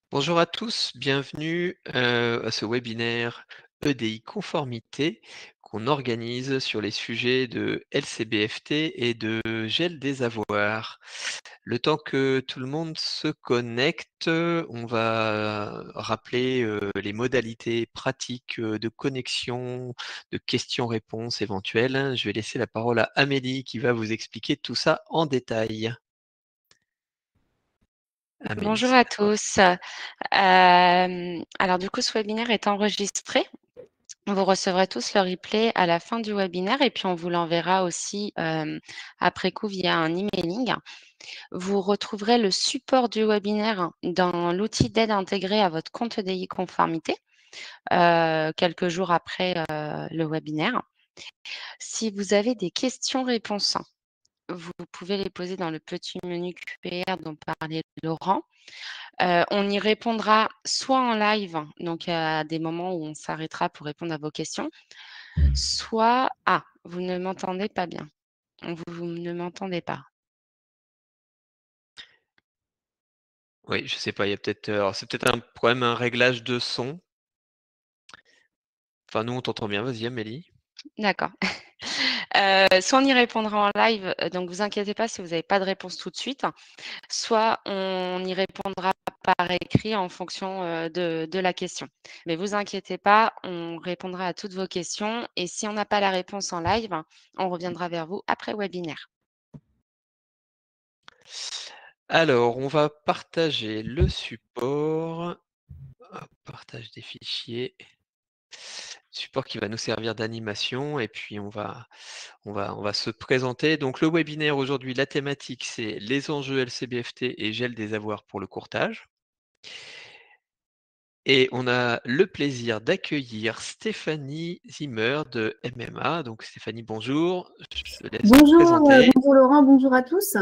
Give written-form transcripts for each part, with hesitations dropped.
Bonjour à tous, bienvenue à ce webinaire EDI Conformité qu'on organise sur les sujets de LCBFT et de gel des avoirs. Le temps que tout le monde se connecte, on va rappeler les modalités pratiques de connexion, de questions-réponses éventuelles. Je vais laisser la parole à Amélie qui va vous expliquer tout ça en détail. Bonjour Amélie. à tous. Alors du coup, ce webinaire est enregistré. Vous recevrez tous le replay à la fin du webinaire et puis on vous l'enverra aussi après coup via un emailing. Vous retrouverez le support du webinaire dans l'outil d'aide intégré à votre compte EDI Conformité quelques jours après le webinaire. Si vous avez des questions-réponses, vous pouvez les poser dans le petit menu QR dont parlait Laurent. On y répondra soit en live, donc à des moments où on s'arrêtera pour répondre à vos questions, soit vous ne m'entendez pas bien. Vous ne m'entendez pas. Oui, je sais pas, il y a peut-être, alors c'est peut-être un problème, un réglage de son. Enfin, nous, on t'entend bien. Vas-y, Amélie. D'accord. Soit on y répondra en live, donc vous inquiétez pas si vous n'avez pas de réponse tout de suite, soit on y répondra par écrit en fonction de la question. Mais vous inquiétez pas, on répondra à toutes vos questions et si on n'a pas la réponse en live, on reviendra vers vous après webinaire. Alors, on va partager le support. Hop, partage des fichiers. Support qui va nous servir d'animation et puis on va se présenter. Donc le webinaire aujourd'hui, la thématique, c'est les enjeux LCBFT et gel des avoirs pour le courtage. Et on a le plaisir d'accueillir Stéphanie Zimmer de MMA. Donc Stéphanie, bonjour. Je te laisse te Bonjour, présenter. bonjour Laurent, bonjour à tous.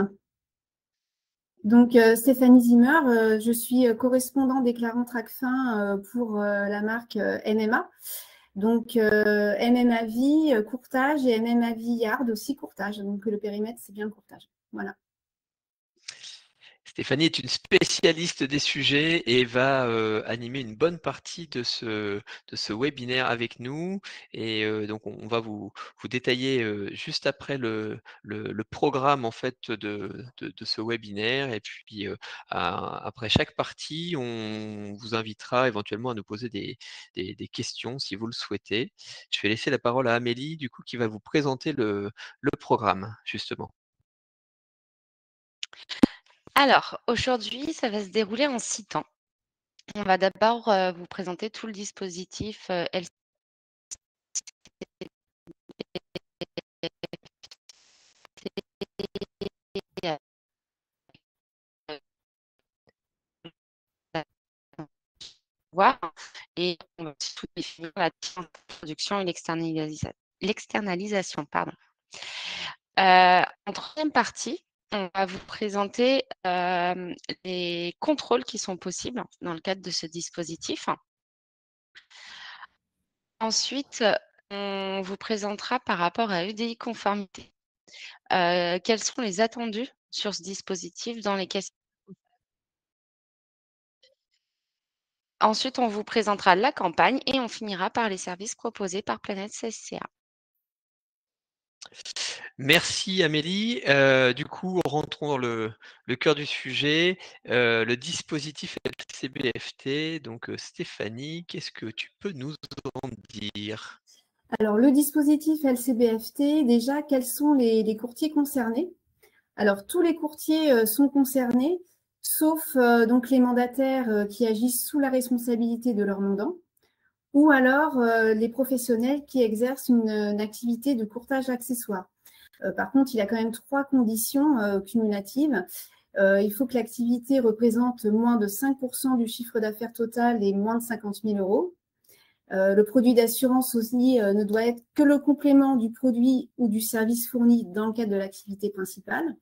Donc Stéphanie Zimmer, je suis correspondant déclarant Tracfin pour la marque MMA. Donc MMA Vie courtage et MMA Vie Yard aussi courtage. Donc le périmètre, c'est bien le courtage. Voilà. Stéphanie est une spécialiste des sujets et va animer une bonne partie de ce webinaire avec nous. Et donc, on va vous détailler juste après le programme en fait de ce webinaire. Et puis, après chaque partie, on vous invitera éventuellement à nous poser des questions si vous le souhaitez. Je vais laisser la parole à Amélie, du coup, qui va vous présenter le programme, justement. Alors, aujourd'hui, ça va se dérouler en 6 temps. On va d'abord vous présenter tout le dispositif LCD et on va tout définir la production et l'externalisation. En troisième partie, on va vous présenter les contrôles qui sont possibles dans le cadre de ce dispositif. Ensuite, on vous présentera par rapport à EDI Conformité quels sont les attendus sur ce dispositif dans les questions. Ensuite, on vous présentera la campagne et on finira par les services proposés par Planète CSCA. Merci Amélie. Du coup, rentrons dans le cœur du sujet, le dispositif LCBFT. Donc Stéphanie, qu'est-ce que tu peux nous en dire? Alors le dispositif LCBFT, déjà, quels sont les courtiers concernés? Alors tous les courtiers sont concernés, sauf donc les mandataires qui agissent sous la responsabilité de leur mandant, ou alors les professionnels qui exercent une activité de courtage accessoire. Par contre, il y a quand même 3 conditions cumulatives. Il faut que l'activité représente moins de 5% du chiffre d'affaires total et moins de 50 000 euros. Le produit d'assurance aussi ne doit être que le complément du produit ou du service fourni dans le cadre de l'activité principale.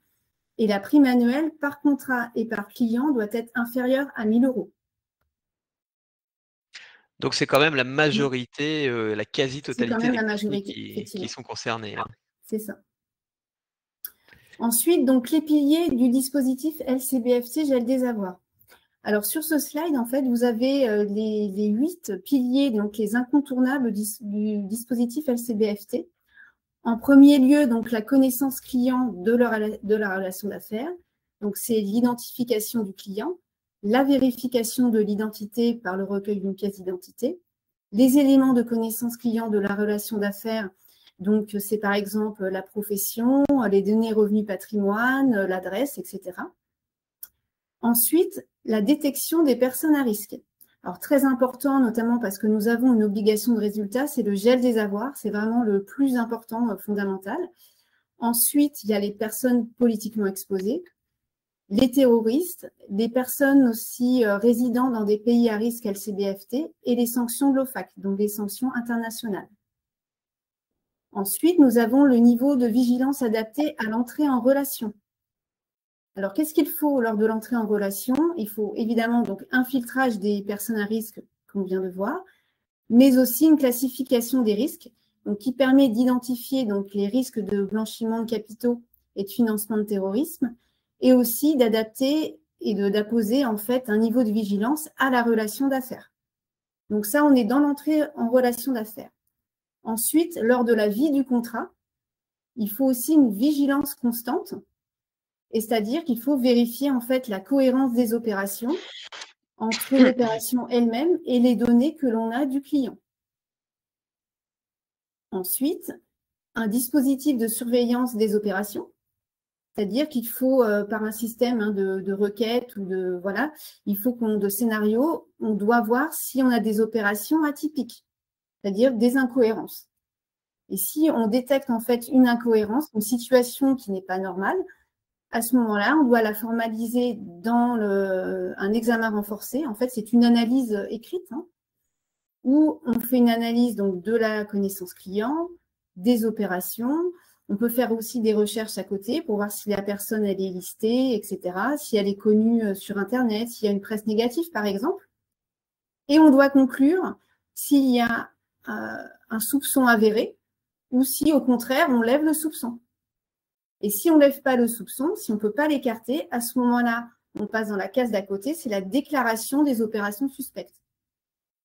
Et la prime annuelle par contrat et par client doit être inférieure à 1 000 euros. Donc c'est quand même la majorité, la C'est quand quasi-totalité même des la courtiers majorité, qui effectivement. sont concernés, hein. C'est ça. Ensuite, donc les piliers du dispositif LCBFT gel des avoirs. Alors, sur ce slide, en fait, vous avez les 8 piliers, donc les incontournables du dispositif LCBFT. En premier lieu, donc la connaissance client de la relation d'affaires. Donc, c'est l'identification du client, la vérification de l'identité par le recueil d'une pièce d'identité, les éléments de connaissance client de la relation d'affaires. Donc, c'est par exemple la profession, les données revenus patrimoine, l'adresse, etc. Ensuite, la détection des personnes à risque. Alors, très important, notamment parce que nous avons une obligation de résultat, c'est le gel des avoirs. C'est vraiment le plus important, fondamental. Ensuite, il y a les personnes politiquement exposées, les terroristes, les personnes aussi résidant dans des pays à risque LCBFT et les sanctions de l'OFAC, donc les sanctions internationales. Ensuite, nous avons le niveau de vigilance adapté à l'entrée en relation. Alors, qu'est-ce qu'il faut lors de l'entrée en relation? Il faut évidemment donc un filtrage des personnes à risque qu'on vient de voir, mais aussi une classification des risques, donc qui permet d'identifier donc les risques de blanchiment de capitaux et de financement de terrorisme, et aussi d'adapter et d'apposer en fait un niveau de vigilance à la relation d'affaires. Donc ça, on est dans l'entrée en relation d'affaires. Ensuite, lors de la vie du contrat, il faut aussi une vigilance constante, et c'est-à-dire qu'il faut vérifier en fait la cohérence des opérations entre l'opération elle-même et les données que l'on a du client. Ensuite, un dispositif de surveillance des opérations, c'est-à-dire qu'il faut, par un système de requêtes ou de voilà, il faut de scénario, on doit voir si on a des opérations atypiques, c'est-à-dire des incohérences. Et si on détecte en fait une incohérence, une situation qui n'est pas normale, à ce moment-là, on doit la formaliser dans un examen renforcé. En fait, c'est une analyse écrite, où on fait une analyse donc, de la connaissance client, des opérations. On peut faire aussi des recherches à côté pour voir si la personne elle est listée, etc., si elle est connue sur Internet, s'il y a une presse négative, par exemple. Et on doit conclure s'il y a un soupçon avéré ou si, au contraire, on lève le soupçon. Et si on ne lève pas le soupçon, si on ne peut pas l'écarter, à ce moment-là, on passe dans la case d'à côté, c'est la déclaration des opérations suspectes.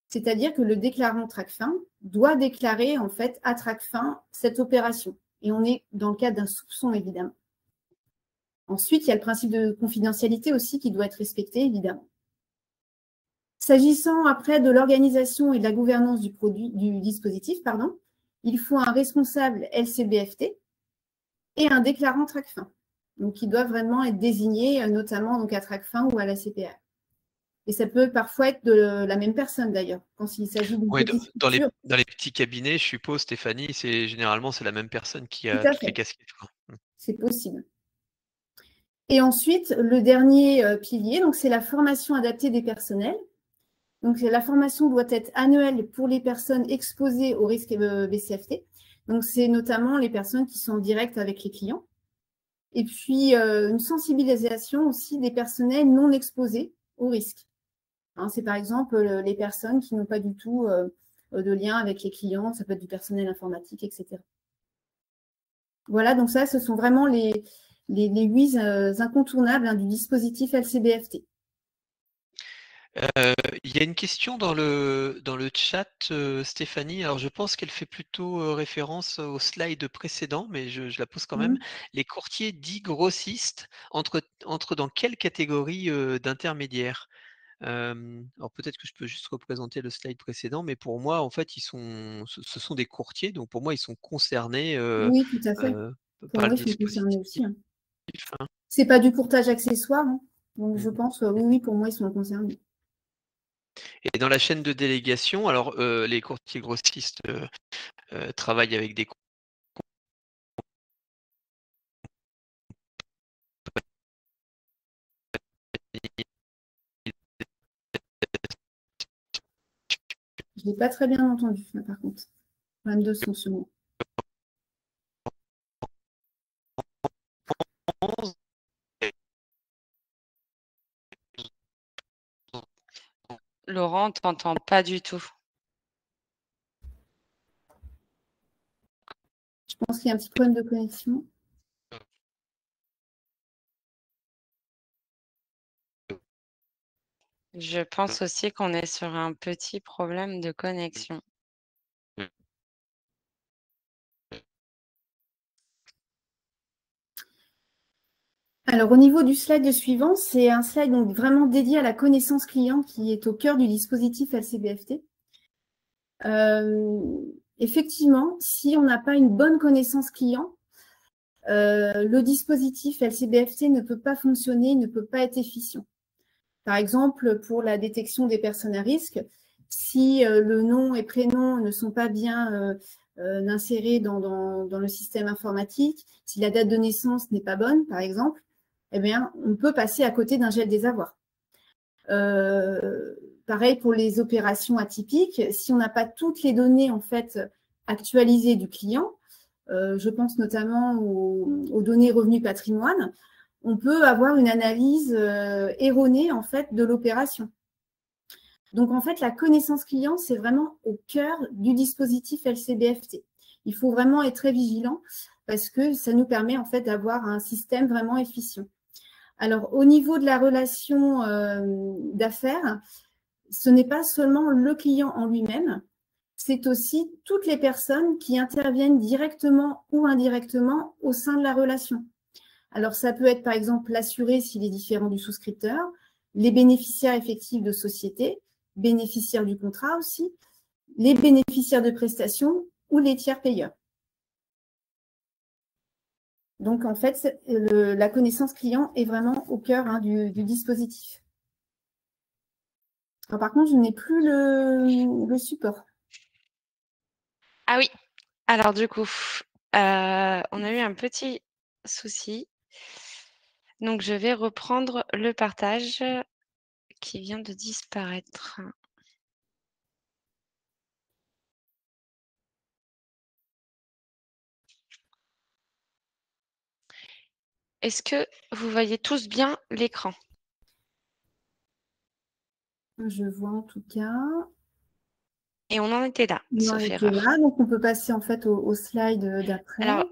C'est-à-dire que le déclarant Tracfin doit déclarer en fait à Tracfin cette opération. Et on est dans le cadre d'un soupçon, évidemment. Ensuite, il y a le principe de confidentialité aussi qui doit être respecté, évidemment. S'agissant après de l'organisation et de la gouvernance du dispositif, il faut un responsable LCBFT et un déclarant Tracfin. Donc, ils doivent vraiment être désignés, notamment donc, à Tracfin ou à la CPR. Et ça peut parfois être de la même personne d'ailleurs, quand il s'agit d'une petite structure. Dans les petits cabinets, je suppose, Stéphanie, généralement c'est la même personne qui a toutes les casquettes. C'est possible. Et ensuite, le dernier pilier, c'est la formation adaptée des personnels. Donc, la formation doit être annuelle pour les personnes exposées au risque BCFT. Donc, c'est notamment les personnes qui sont en direct avec les clients. Et puis, une sensibilisation aussi des personnels non exposés au risque. C'est par exemple les personnes qui n'ont pas du tout de lien avec les clients, ça peut être du personnel informatique, etc. Voilà, donc ça, ce sont vraiment les 8 incontournables du dispositif LCBFT. Il y a une question dans le chat, Stéphanie. Alors, je pense qu'elle fait plutôt référence au slide précédent, mais je la pose quand même. Les courtiers dits grossistes entrent dans quelle catégorie d'intermédiaires? Alors peut-être que je peux juste représenter le slide précédent, mais pour moi, en fait, ce sont des courtiers, donc pour moi, ils sont concernés oui, tout à fait. par le moi, ils sont concernés dispositif. aussi. C'est pas du courtage accessoire, donc je pense, oui, pour moi, ils sont concernés. Et dans la chaîne de délégation, alors les courtiers grossistes travaillent avec des Je ne l'ai pas très bien entendu, là, par contre. Problème de son sur moi. Laurent, on ne t'entend pas du tout. Je pense qu'il y a un petit problème de connexion. Je pense aussi qu'on est sur un petit problème de connexion. Alors, au niveau du slide suivant, c'est un slide donc vraiment dédié à la connaissance client qui est au cœur du dispositif LCBFT. Effectivement, si on n'a pas une bonne connaissance client, le dispositif LCBFT ne peut pas fonctionner, ne peut pas être efficient. Par exemple, pour la détection des personnes à risque, si le nom et prénom ne sont pas bien insérés dans le système informatique, si la date de naissance n'est pas bonne, par exemple, eh bien, on peut passer à côté d'un gel des avoirs. Pareil pour les opérations atypiques, si on n'a pas toutes les données en fait actualisées du client, je pense notamment aux données revenus patrimoine, on peut avoir une analyse erronée en fait de l'opération. Donc en fait, la connaissance client, c'est vraiment au cœur du dispositif LCBFT. Il faut vraiment être très vigilant parce que ça nous permet en fait d'avoir un système vraiment efficient. Alors, au niveau de la relation d'affaires, ce n'est pas seulement le client en lui-même, c'est aussi toutes les personnes qui interviennent directement ou indirectement au sein de la relation. Alors, ça peut être par exemple l'assuré s'il est différent du souscripteur, les bénéficiaires effectifs de société, bénéficiaires du contrat aussi, les bénéficiaires de prestations ou les tiers payeurs. Donc, en fait, la connaissance client est vraiment au cœur du dispositif. Alors, par contre, je n'ai plus le support. Ah oui, alors du coup, on a eu un petit souci. Donc, je vais reprendre le partage qui vient de disparaître. Est-ce que vous voyez tous bien l'écran? Je vois en tout cas. Et on en était là, sauf erreur. Là, donc on peut passer en fait au slide d'après. Alors,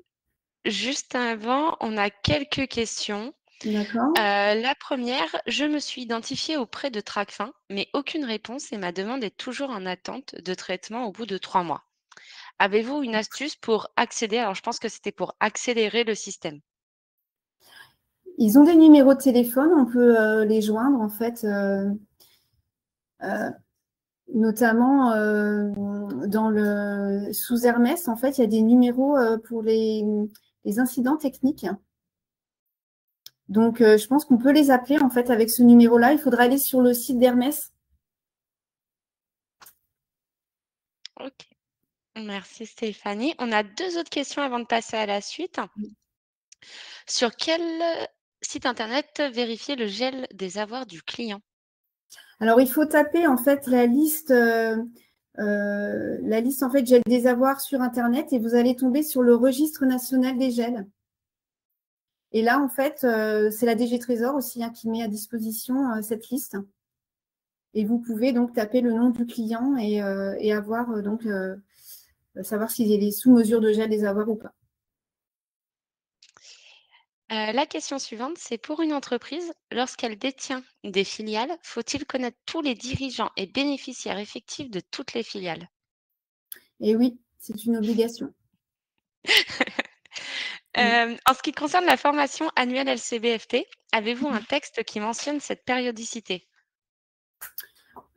juste avant, on a quelques questions. D'accord. La première, je me suis identifiée auprès de Tracfin, mais aucune réponse et ma demande est toujours en attente de traitement au bout de 3 mois. Avez-vous une astuce pour accéder? Alors, je pense que c'était pour accélérer le système. Ils ont des numéros de téléphone, on peut les joindre en fait, notamment sous Hermès, en fait, il y a des numéros pour les incidents techniques. Donc, je pense qu'on peut les appeler en fait avec ce numéro-là. Il faudra aller sur le site d'Hermès. Ok, merci Stéphanie. On a 2 autres questions avant de passer à la suite. Sur quel site internet vérifier le gel des avoirs du client? Alors, il faut taper en fait la liste en fait gel des avoirs sur Internet et vous allez tomber sur le registre national des gels. Et là, en fait, c'est la DG Trésor aussi qui met à disposition cette liste. Et vous pouvez donc taper le nom du client et avoir savoir s'il est sous mesure de gel des avoirs ou pas. La question suivante, c'est pour une entreprise, lorsqu'elle détient des filiales, faut-il connaître tous les dirigeants et bénéficiaires effectifs de toutes les filiales? Et oui, c'est une obligation. En ce qui concerne la formation annuelle LCBFT, avez-vous un texte qui mentionne cette périodicité?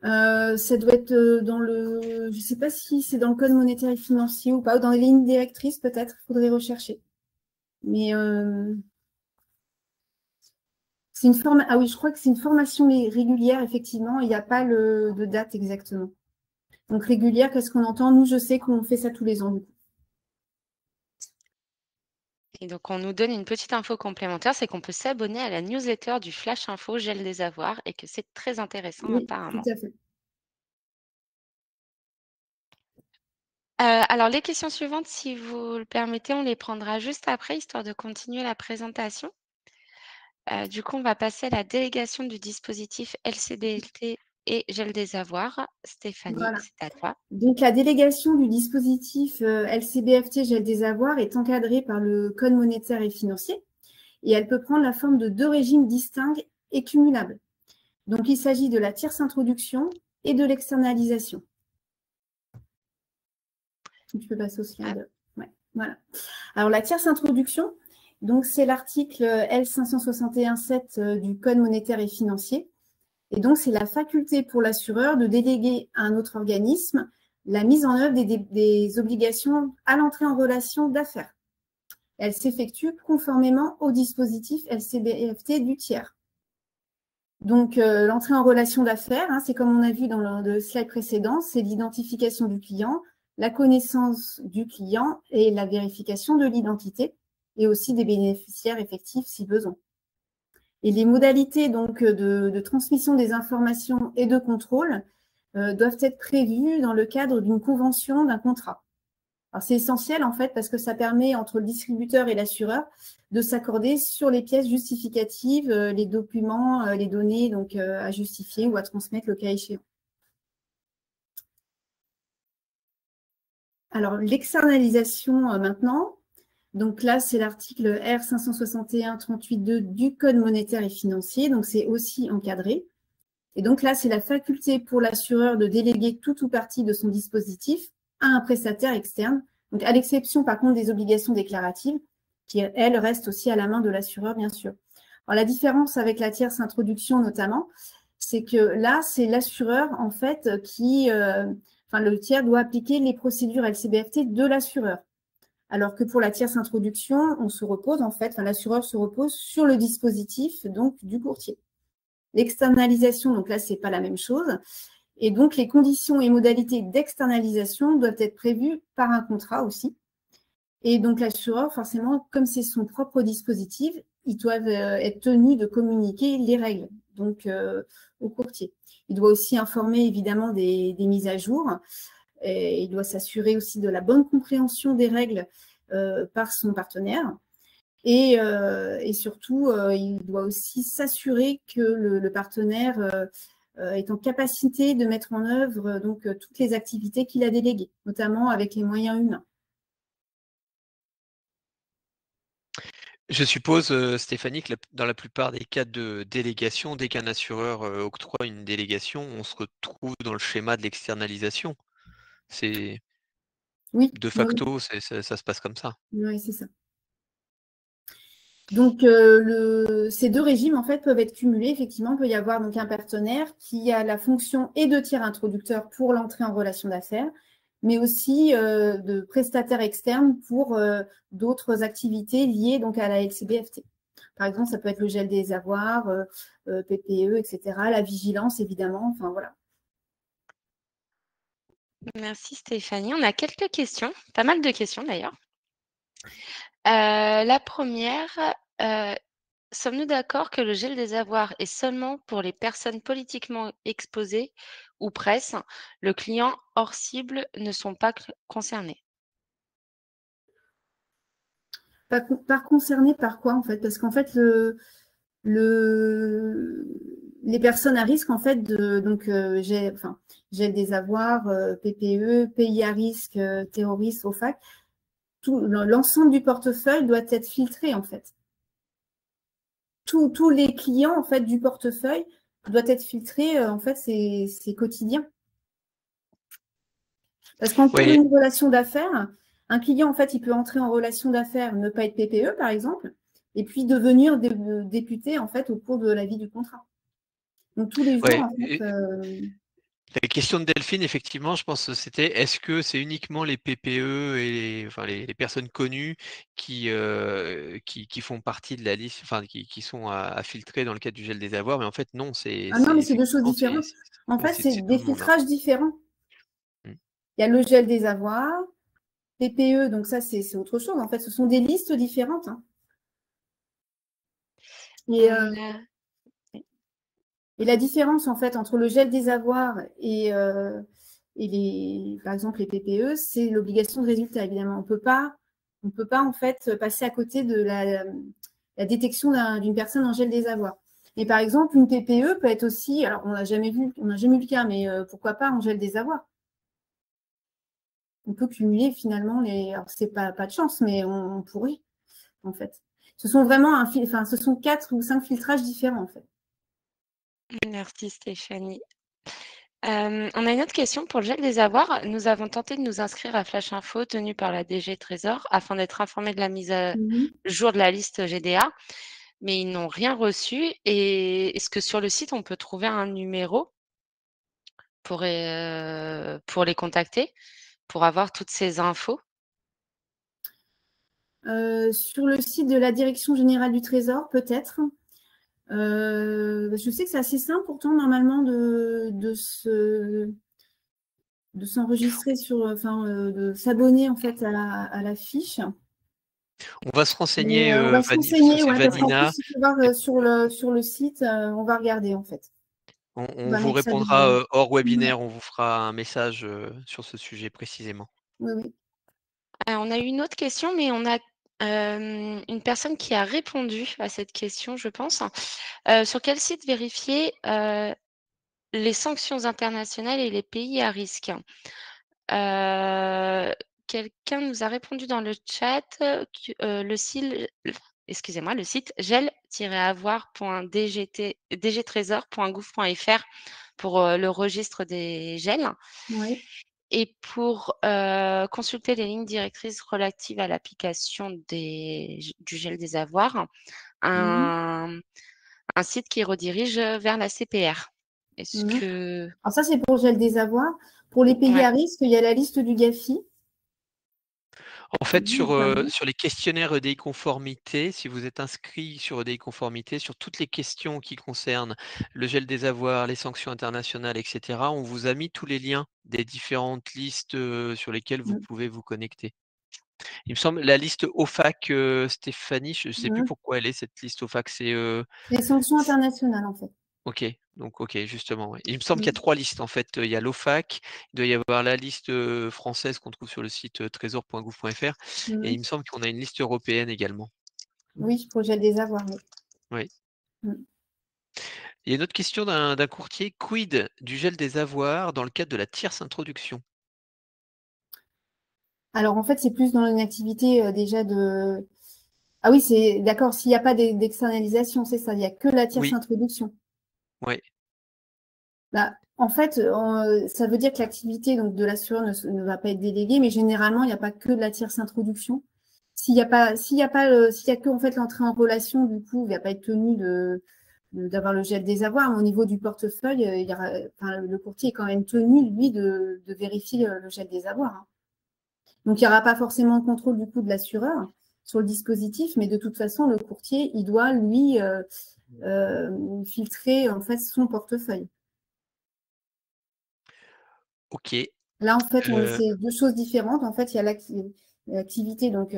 Ça doit être dans je ne sais pas si c'est dans le code monétaire et financier ou pas, ou dans les lignes directrices peut-être, il faudrait rechercher. Mais c'est ah oui, je crois que c'est une formation régulière, effectivement, il n'y a pas de date exactement. Donc régulière, qu'est-ce qu'on entend? Nous, je sais qu'on fait ça tous les ans, du coup. Et donc, on nous donne une petite info complémentaire, c'est qu'on peut s'abonner à la newsletter du Flash Info Gel des avoirs et que c'est très intéressant Oui, apparemment. tout à fait. Alors, les questions suivantes, si vous le permettez, on les prendra juste après, histoire de continuer la présentation. Du coup, on va passer à la délégation du dispositif LCBFT et gel des avoirs. Stéphanie, Voilà. c'est à toi. Donc, la délégation du dispositif LCBFT gel des avoirs est encadrée par le Code monétaire et financier et elle peut prendre la forme de 2 régimes distincts et cumulables. Donc, il s'agit de la tierce introduction et de l'externalisation. Tu peux passer au slide. Ouais, voilà. Alors, la tierce introduction, donc c'est l'article L561-7 du Code monétaire et financier. Et donc, c'est la faculté pour l'assureur de déléguer à un autre organisme la mise en œuvre des obligations à l'entrée en relation d'affaires. Elle s'effectue conformément au dispositif LCBFT du tiers. Donc, l'entrée en relation d'affaires, c'est comme on a vu dans le slide précédent, c'est l'identification du client, la connaissance du client et la vérification de l'identité et aussi des bénéficiaires effectifs si besoin. Et les modalités donc de transmission des informations et de contrôle doivent être prévues dans le cadre d'une convention, d'un contrat. Alors, c'est essentiel en fait parce que ça permet entre le distributeur et l'assureur de s'accorder sur les pièces justificatives, les documents, les données donc à justifier ou à transmettre le cas échéant. Alors, l'externalisation maintenant. Donc là, c'est l'article R561-38-2 du Code monétaire et financier. Donc, c'est aussi encadré. Et donc là, c'est la faculté pour l'assureur de déléguer tout ou partie de son dispositif à un prestataire externe. Donc, à l'exception, par contre, des obligations déclaratives, qui, elles, restent aussi à la main de l'assureur, bien sûr. Alors, la différence avec la tierce introduction, notamment, c'est que là, c'est l'assureur, en fait, qui… le tiers doit appliquer les procédures LCBFT de l'assureur. Alors que pour la tierce introduction, on se repose, en fait, l'assureur se repose sur le dispositif donc, du courtier. L'externalisation, donc là, ce n'est pas la même chose. Et donc, les conditions et modalités d'externalisation doivent être prévues par un contrat aussi. Et donc, l'assureur, forcément, comme c'est son propre dispositif, ils doivent être tenus de communiquer les règles donc, au courtier. Il doit aussi informer, évidemment, des mises à jour. Et il doit s'assurer aussi de la bonne compréhension des règles par son partenaire. Et surtout, il doit aussi s'assurer que le partenaire est en capacité de mettre en œuvre donc, toutes les activités qu'il a déléguées, notamment avec les moyens humains. Je suppose, Stéphanie, que dans la plupart des cas de délégation, dès qu'un assureur octroie une délégation, on se retrouve dans le schéma de l'externalisation. Oui, de facto, ça se passe comme ça. Oui, c'est ça. Donc, ces deux régimes, en fait, peuvent être cumulés. Effectivement, il peut y avoir donc, un partenaire qui a la fonction et de tiers introducteur pour l'entrée en relation d'affaires, mais aussi de prestataire externe pour d'autres activités liées donc, à la LCBFT. Par exemple, ça peut être le gel des avoirs, PPE, etc., la vigilance, évidemment, enfin voilà. Merci Stéphanie. On a quelques questions, pas mal de questions d'ailleurs. La première, sommes-nous d'accord que le gel des avoirs est seulement pour les personnes politiquement exposées ou presse? Le client hors cible ne sont pas concernés. Par concerné par quoi en fait? Parce qu'en fait, les personnes à risque, en fait, gel des avoirs, PPE, pays à risque, terroristes, OFAC, l'ensemble du portefeuille doit être filtré, en fait. Tous les clients, en fait, du portefeuille doivent être filtrés, en fait, c'est quotidien. Parce qu'en cours d'une relation d'affaires, un client, en fait, il peut entrer en relation d'affaires, ne pas être PPE, par exemple, et puis devenir député, en fait, au cours de la vie du contrat. Donc, tous les jours, en fait… La question de Delphine, effectivement, je pense que c'était est-ce que c'est uniquement les PPE et les personnes connues qui font partie de la liste, qui sont à filtrer dans le cadre du gel des avoirs, mais en fait, non, c'est… Ah non, mais c'est deux choses différentes. En fait, c'est des filtrages différents. Il y a le gel des avoirs, PPE, donc ça, c'est autre chose. En fait, ce sont des listes différentes. Et la différence, en fait, entre le gel des avoirs et par exemple, les PPE, c'est l'obligation de résultat, évidemment. On ne peut pas, en fait, passer à côté de la détection d'une personne en gel des avoirs. Et par exemple, une PPE peut être aussi, alors on n'a jamais vu le cas, mais pourquoi pas en gel des avoirs? On peut cumuler finalement alors c'est pas de chance, mais on pourrait, en fait. Ce sont vraiment ce sont 4 ou 5 filtrages différents, en fait. Merci Stéphanie. On a une autre question pour le gel des avoirs. Nous avons tenté de nous inscrire à Flash Info tenu par la DG Trésor afin d'être informés de la mise à Mhm. jour de la liste GDA, mais ils n'ont rien reçu. Et est-ce que sur le site, on peut trouver un numéro pour les contacter, pour avoir toutes ces infos? Sur le site de la Direction générale du Trésor, peut-être. Je sais que c'est assez simple pourtant normalement de s'enregistrer de s'abonner en fait à la fiche. On va se renseigner, Mais, on va se renseigner, c'est ouais, parce qu'en Vanina. plus, il faut voir sur le site, on va regarder en fait. On On va vous mettre ça répondra dedans. hors Ouais, webinaire, on vous fera un message sur ce sujet précisément. oui, oui. On a eu une autre question, mais on a une personne qui a répondu à cette question, je pense. Sur quel site vérifier les sanctions internationales et les pays à risque? Quelqu'un nous a répondu dans le chat que le site gel-avoir.dgtrésor.gouv.fr pour le registre des gels. Ouais. Et pour consulter les lignes directrices relatives à l'application du gel des avoirs, Mhm. un site qui redirige vers la CPR. Est-ce Mhm. que Alors ça, c'est pour le gel des avoirs. Pour les pays ouais, à risque, il y a la liste du GAFI. En fait, Notamment. sur les questionnaires EDI conformité, si vous êtes inscrit sur EDI conformité, sur toutes les questions qui concernent le gel des avoirs, les sanctions internationales, etc., on vous a mis tous les liens des différentes listes sur lesquelles vous Mhm. pouvez vous connecter. Il me semble la liste OFAC, Stéphanie, je ne sais plus Mhm. pourquoi elle est cette liste OFAC, c'est Les sanctions internationales en fait. OK, donc OK, justement, ouais. Il me semble qu'il y a Mhm. 3 listes en fait, il y a l'OFAC, il doit y avoir la liste, française qu'on trouve sur le site, trésor.gouv.fr et Mhm. il me semble qu'on a une liste européenne également. Oui, pour le gel des avoirs, oui. Oui. Mhm. Il y a une autre question d'un courtier: «Quid du gel des avoirs dans le cadre de la tierce introduction?» Alors en fait, c'est plus dans une activité déjà de. Ah oui, c'est d'accord, s'il n'y a pas d'externalisation, c'est ça, il n'y a que la tierce Oui, introduction. ouais, Bah, en fait, ça veut dire que l'activité donc, de l'assureur ne va pas être déléguée, mais généralement, il n'y a pas que de la tierce introduction. S'il y a que en fait l'entrée en relation, du coup, il ne va pas être tenu d'avoir le gel des avoirs, mais au niveau du portefeuille, le courtier est quand même tenu, lui, de vérifier le gel des avoirs, hein. Donc, il n'y aura pas forcément de contrôle du coup de l'assureur sur le dispositif, mais de toute façon, le courtier, il doit, lui, filtrer en fait son portefeuille. OK, Là, en fait, heu, c'est deux choses différentes. En fait, il y a l'activité, donc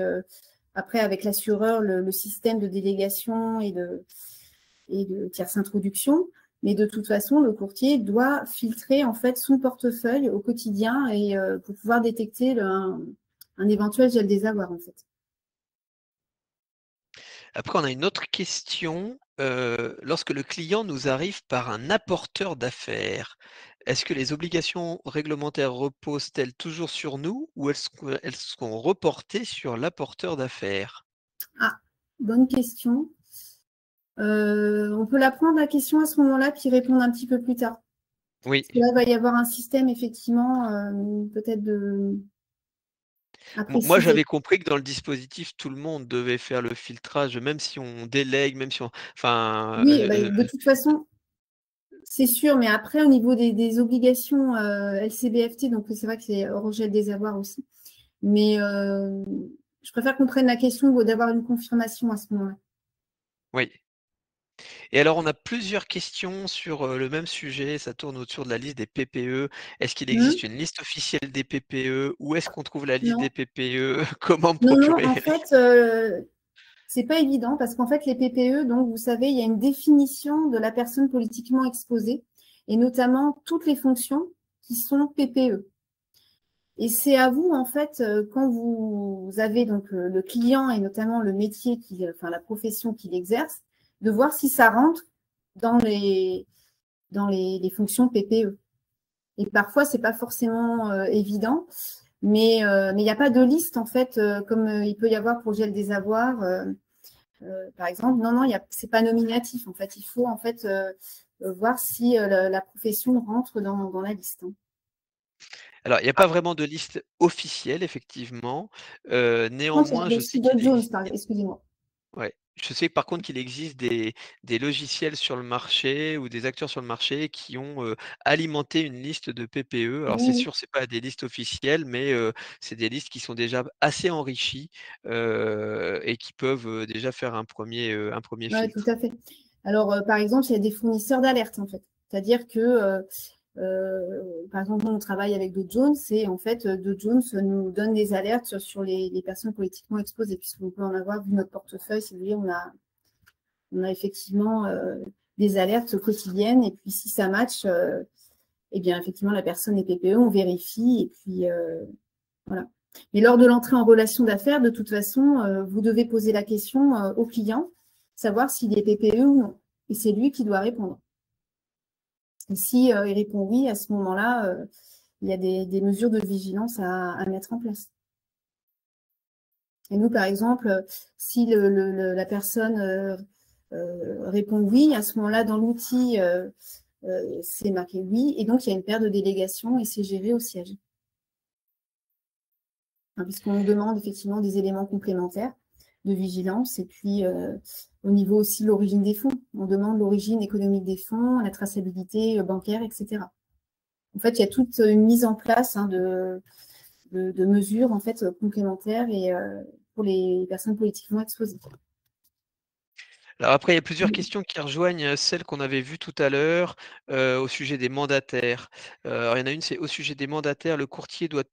après, avec l'assureur, le système de délégation et de tierce introduction. Mais de toute façon, le courtier doit filtrer en fait son portefeuille au quotidien et pour pouvoir détecter un éventuel gel des avoirs, en fait. après on a une autre question, lorsque le client nous arrive par un apporteur d'affaires, est-ce que les obligations réglementaires reposent-elles toujours sur nous ou elles seront reportées sur l'apporteur d'affaires? Ah, bonne question. On peut la prendre la question à ce moment-là, puis répondre un petit peu plus tard. Oui. Parce que là, il va y avoir un système, effectivement, peut-être à Moi, préciser. j'avais compris que dans le dispositif, tout le monde devait faire le filtrage, même si on délègue, même si on enfin, Oui, bah, de toute façon, c'est sûr, mais après, au niveau des obligations LCBFT, donc c'est vrai que c'est hors gel des avoirs aussi, mais je préfère qu'on prenne la question d'avoir une confirmation à ce moment-là. oui. Et alors, on a plusieurs questions sur, le même sujet, ça tourne autour de la liste des PPE. Est-ce qu'il existe Hmm. une liste officielle des PPE? Où est-ce qu'on trouve la liste des Non, PPE? Comment me non, non, procurer en fait, c'est pas évident parce qu'en fait, les PPE, donc vous savez, il y a une définition de la personne politiquement exposée et notamment toutes les fonctions qui sont PPE. Et c'est à vous, en fait, quand vous avez donc le client et notamment le métier, enfin la profession qu'il exerce, de voir si ça rentre dans les fonctions PPE. Et parfois, c'est pas forcément évident, mais il n'y a pas de liste, en fait, comme il peut y avoir pour le gel des avoirs, par exemple. Non, non, c'est pas nominatif. En fait, il faut en fait voir si la profession rentre dans la liste, hein. Alors, il n'y a pas vraiment de liste officielle, effectivement. Par contre, il y Néanmoins, avait je aussi sais Dow qu'il Jones, existe. excusez-moi. Ouais. Je sais par contre qu'il existe des logiciels sur le marché ou des acteurs sur le marché qui ont, alimenté une liste de PPE. Alors c'est Oui, sûr, c'est pas des listes officielles, mais, c'est des listes qui sont déjà assez enrichies, et qui peuvent, déjà faire un premier oui, tout filtre. à fait. Alors, par exemple, il y a des fournisseurs d'alerte, en fait. C'est-à-dire que, par exemple, nous, on travaille avec Dow Jones et en fait, Dow Jones nous donne des alertes sur les personnes politiquement exposées, puisqu'on peut en avoir, vu notre portefeuille, si vous voulez, on a effectivement des alertes quotidiennes. Et puis, si ça match, eh bien, effectivement, la personne est PPE, on vérifie. Et puis, voilà. Mais lors de l'entrée en relation d'affaires, de toute façon, vous devez poser la question au client, savoir s'il est PPE ou non. Et c'est lui qui doit répondre. Et si il répond oui, à ce moment-là, il y a des mesures de vigilance à mettre en place. Et nous, par exemple, si la personne répond oui, à ce moment-là, dans l'outil, c'est marqué oui, et donc il y a une paire de délégations et c'est géré au siège. Hein, puisqu'on nous demande effectivement des éléments complémentaires de vigilance, et puis au niveau aussi de l'origine des fonds. On demande l'origine économique des fonds, la traçabilité bancaire, etc. En fait, il y a toute une mise en place, hein, de mesures en fait, complémentaires et pour les personnes politiquement exposées. Alors après, il y a plusieurs questions qui rejoignent, celles qu'on avait vues tout à l'heure, au sujet des mandataires. Alors il y en a une, c'est au sujet des mandataires, le courtier doit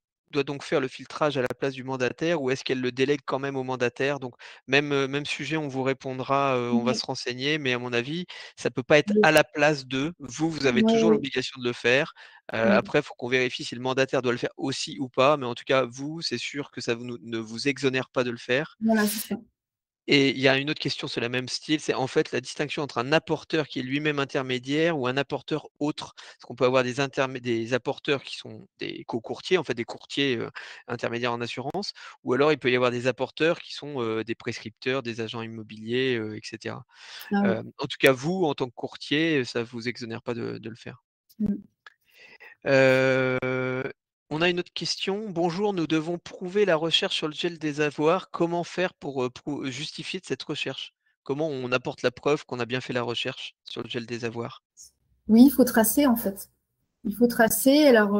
donc faire le filtrage à la place du mandataire ou est-ce qu'elle le délègue quand même au mandataire? Donc même sujet, on vous répondra, on va Oui, se renseigner, mais à mon avis, ça peut pas être oui, à la place d'eux. Vous avez oui, toujours oui. l'obligation de le faire. Oui. Après, il faut qu'on vérifie si le mandataire doit le faire aussi ou pas, mais en tout cas, vous, c'est sûr que ça vous ne vous exonère pas de le faire. Voilà, c'est ça. Et il y a une autre question sur le même style, c'est en fait la distinction entre un apporteur qui est lui-même intermédiaire ou un apporteur autre. Parce qu'on peut avoir des apporteurs qui sont des co-courtiers, en fait des courtiers, intermédiaires en assurance, ou alors il peut y avoir des apporteurs qui sont, des prescripteurs, des agents immobiliers, et cetera. Ah oui. En tout cas, vous, en tant que courtier, ça vous exonère pas de le faire. Mm. On a une autre question. Bonjour, nous devons prouver la recherche sur le gel des avoirs. Comment faire pour justifier de cette recherche? Comment on apporte la preuve qu'on a bien fait la recherche sur le gel des avoirs? Oui, il faut tracer en fait. Il faut tracer alors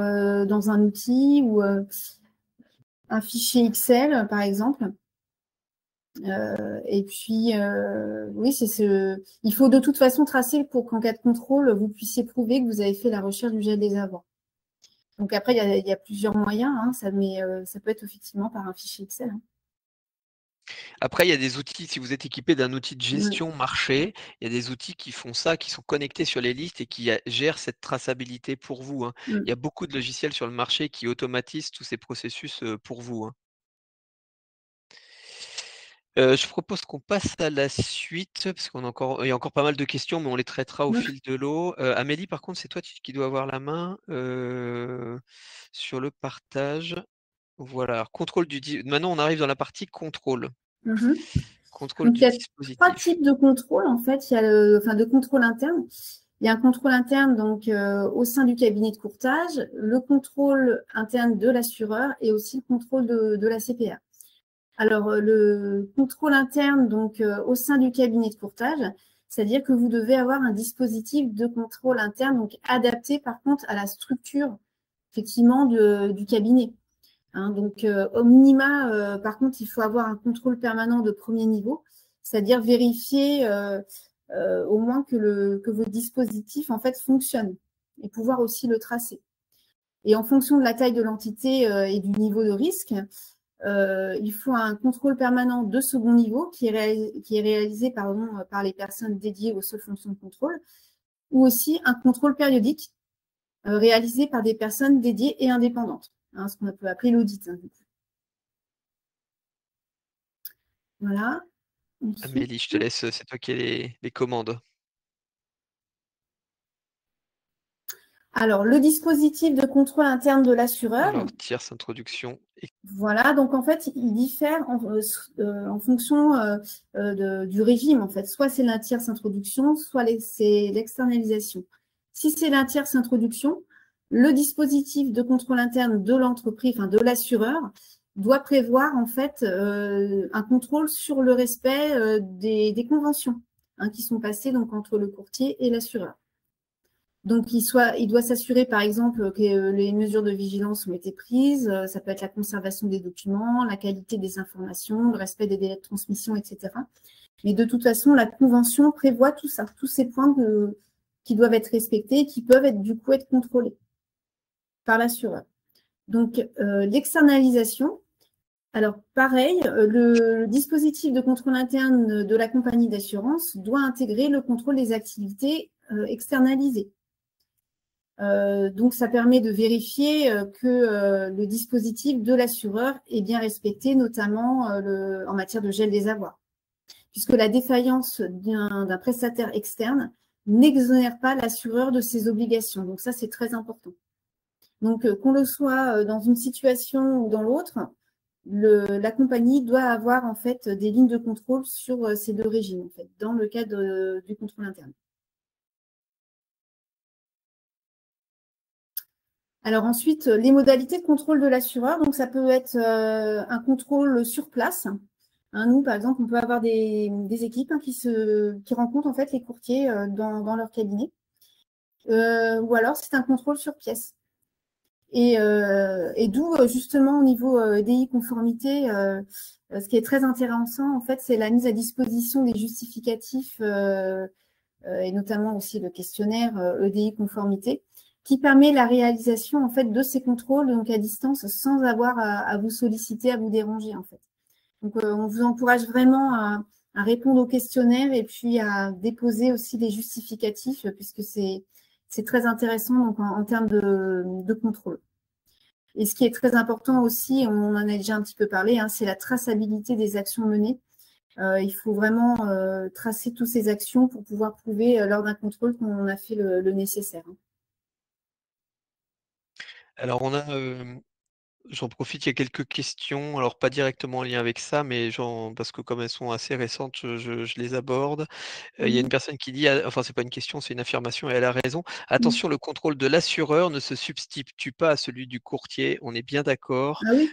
dans un outil ou un fichier Excel, par exemple. Et puis, oui, il faut de toute façon tracer pour qu'en cas de contrôle, vous puissiez prouver que vous avez fait la recherche du gel des avoirs. Donc après, il y a plusieurs moyens, hein, mais ça peut être effectivement par un fichier Excel, hein. Après, il y a des outils, si vous êtes équipé d'un outil de Ouais. gestion marché, il y a des outils qui font ça, qui sont connectés sur les listes et qui gèrent cette traçabilité pour vous, hein. Il y Mm. a beaucoup de logiciels sur le marché qui automatisent tous ces processus pour vous, hein. Je propose qu'on passe à la suite, parce il y a encore pas mal de questions, mais on les traitera au Ouais. fil de l'eau. Amélie, par contre, c'est toi qui dois avoir la main, sur le partage. Voilà, alors maintenant on arrive dans la partie contrôle. Mhm. Contrôle Donc, il du y a trois dispositif. types de contrôle, en fait. Il y a de contrôle interne. Il y a un contrôle interne donc, au sein du cabinet de courtage, le contrôle interne de l'assureur et aussi le contrôle de la CPA. Alors, le contrôle interne donc, au sein du cabinet de courtage, c'est-à-dire que vous devez avoir un dispositif de contrôle interne donc, adapté par contre à la structure effectivement du cabinet. Hein, donc, au minima, par contre, il faut avoir un contrôle permanent de premier niveau, c'est-à-dire vérifier au moins que votre dispositif en fait fonctionne et pouvoir aussi le tracer. Et en fonction de la taille de l'entité et du niveau de risque, il faut un contrôle permanent de second niveau qui est réalisé par les personnes dédiées aux seules fonctions de contrôle, ou aussi un contrôle périodique réalisé par des personnes dédiées et indépendantes, hein, ce qu'on peut appeler l'audit, hein, du coup. Voilà. Ensuite, Amélie, je te laisse, c'est toi qui as les commandes. Alors, le dispositif de contrôle interne de l'assureur. Alors, tierce introduction. Voilà, donc en fait, il diffère en fonction du régime, en fait. Soit c'est la tierce introduction, soit c'est l'externalisation. Si c'est la tierce introduction, le dispositif de contrôle interne de l'entreprise, enfin de l'assureur, doit prévoir en fait un contrôle sur le respect des conventions qui sont passées donc entre le courtier et l'assureur. Donc, il doit s'assurer, par exemple, que les mesures de vigilance ont été prises. Ça peut être la conservation des documents, la qualité des informations, le respect des délais de transmission, etc. Mais de toute façon, la convention prévoit tout ça, tous ces points qui doivent être respectés et qui peuvent être, du coup, être contrôlés par l'assureur. Donc, l'externalisation. Alors, pareil, le dispositif de contrôle interne de la compagnie d'assurance doit intégrer le contrôle des activités externalisées. Donc, ça permet de vérifier que le dispositif de l'assureur est bien respecté, notamment en matière de gel des avoirs, puisque la défaillance d'un prestataire externe n'exonère pas l'assureur de ses obligations. Donc, ça, c'est très important. Donc, qu'on le soit dans une situation ou dans l'autre, la compagnie doit avoir en fait des lignes de contrôle sur ces deux régimes, en fait, dans le cadre du contrôle interne. Alors ensuite, les modalités de contrôle de l'assureur. Donc, ça peut être un contrôle sur place. Nous, par exemple, on peut avoir des équipes qui rencontrent en fait les courtiers dans leur cabinet. Ou alors, c'est un contrôle sur pièce. Et d'où, justement, au niveau EDI conformité, ce qui est très intéressant, en fait, c'est la mise à disposition des justificatifs et notamment aussi le questionnaire EDI conformité, qui permet la réalisation en fait de ces contrôles donc à distance sans avoir à vous solliciter, à vous déranger en fait. Donc on vous encourage vraiment à répondre au questionnaire et puis à déposer aussi les justificatifs puisque c'est très intéressant donc en termes de contrôle. Et ce qui est très important aussi, on en a déjà un petit peu parlé, c'est la traçabilité des actions menées. Il faut vraiment tracer toutes ces actions pour pouvoir prouver lors d'un contrôle qu'on a fait le nécessaire. Alors on a, j'en profite, il y a quelques questions, alors pas directement en lien avec ça, mais parce que comme elles sont assez récentes, je les aborde. Il y a une personne qui dit, enfin c'est pas une question, c'est une affirmation et elle a raison: «Attention, le contrôle de l'assureur ne se substitue pas à celui du courtier, on est bien d'accord, Ah oui.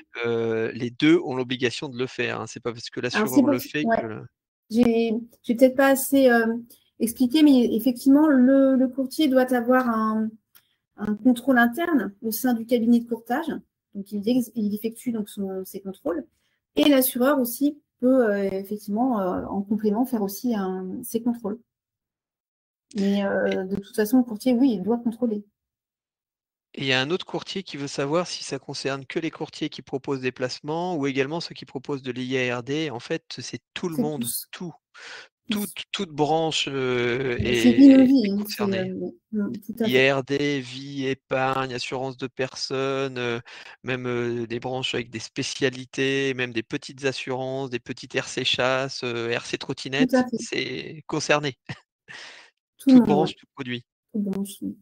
les 2 ont l'obligation de le faire, hein, c'est pas parce que Alors c'est l'assureur le fait ouais. que». J'ai peut-être pas assez expliqué, mais effectivement, le courtier doit avoir un contrôle interne au sein du cabinet de courtage. Donc, il effectue donc ses contrôles. Et l'assureur aussi peut effectivement, en complément, faire aussi ses contrôles. Mais de toute façon, le courtier, oui, il doit contrôler. Et il y a un autre courtier qui veut savoir si ça concerne que les courtiers qui proposent des placements ou également ceux qui proposent de l'IARD. En fait, c'est tout le C'est monde, tous. toute branche C'est vie non est vie. concernée. Tout à fait. IARD, vie, épargne, assurance de personnes, même des branches avec des spécialités, même des petites assurances, des petites RC chasse, RC Tout à trottinette, fait. c'est concerné. Tout le Toute monde, ouais. branche, tout produit. Toute branche, oui.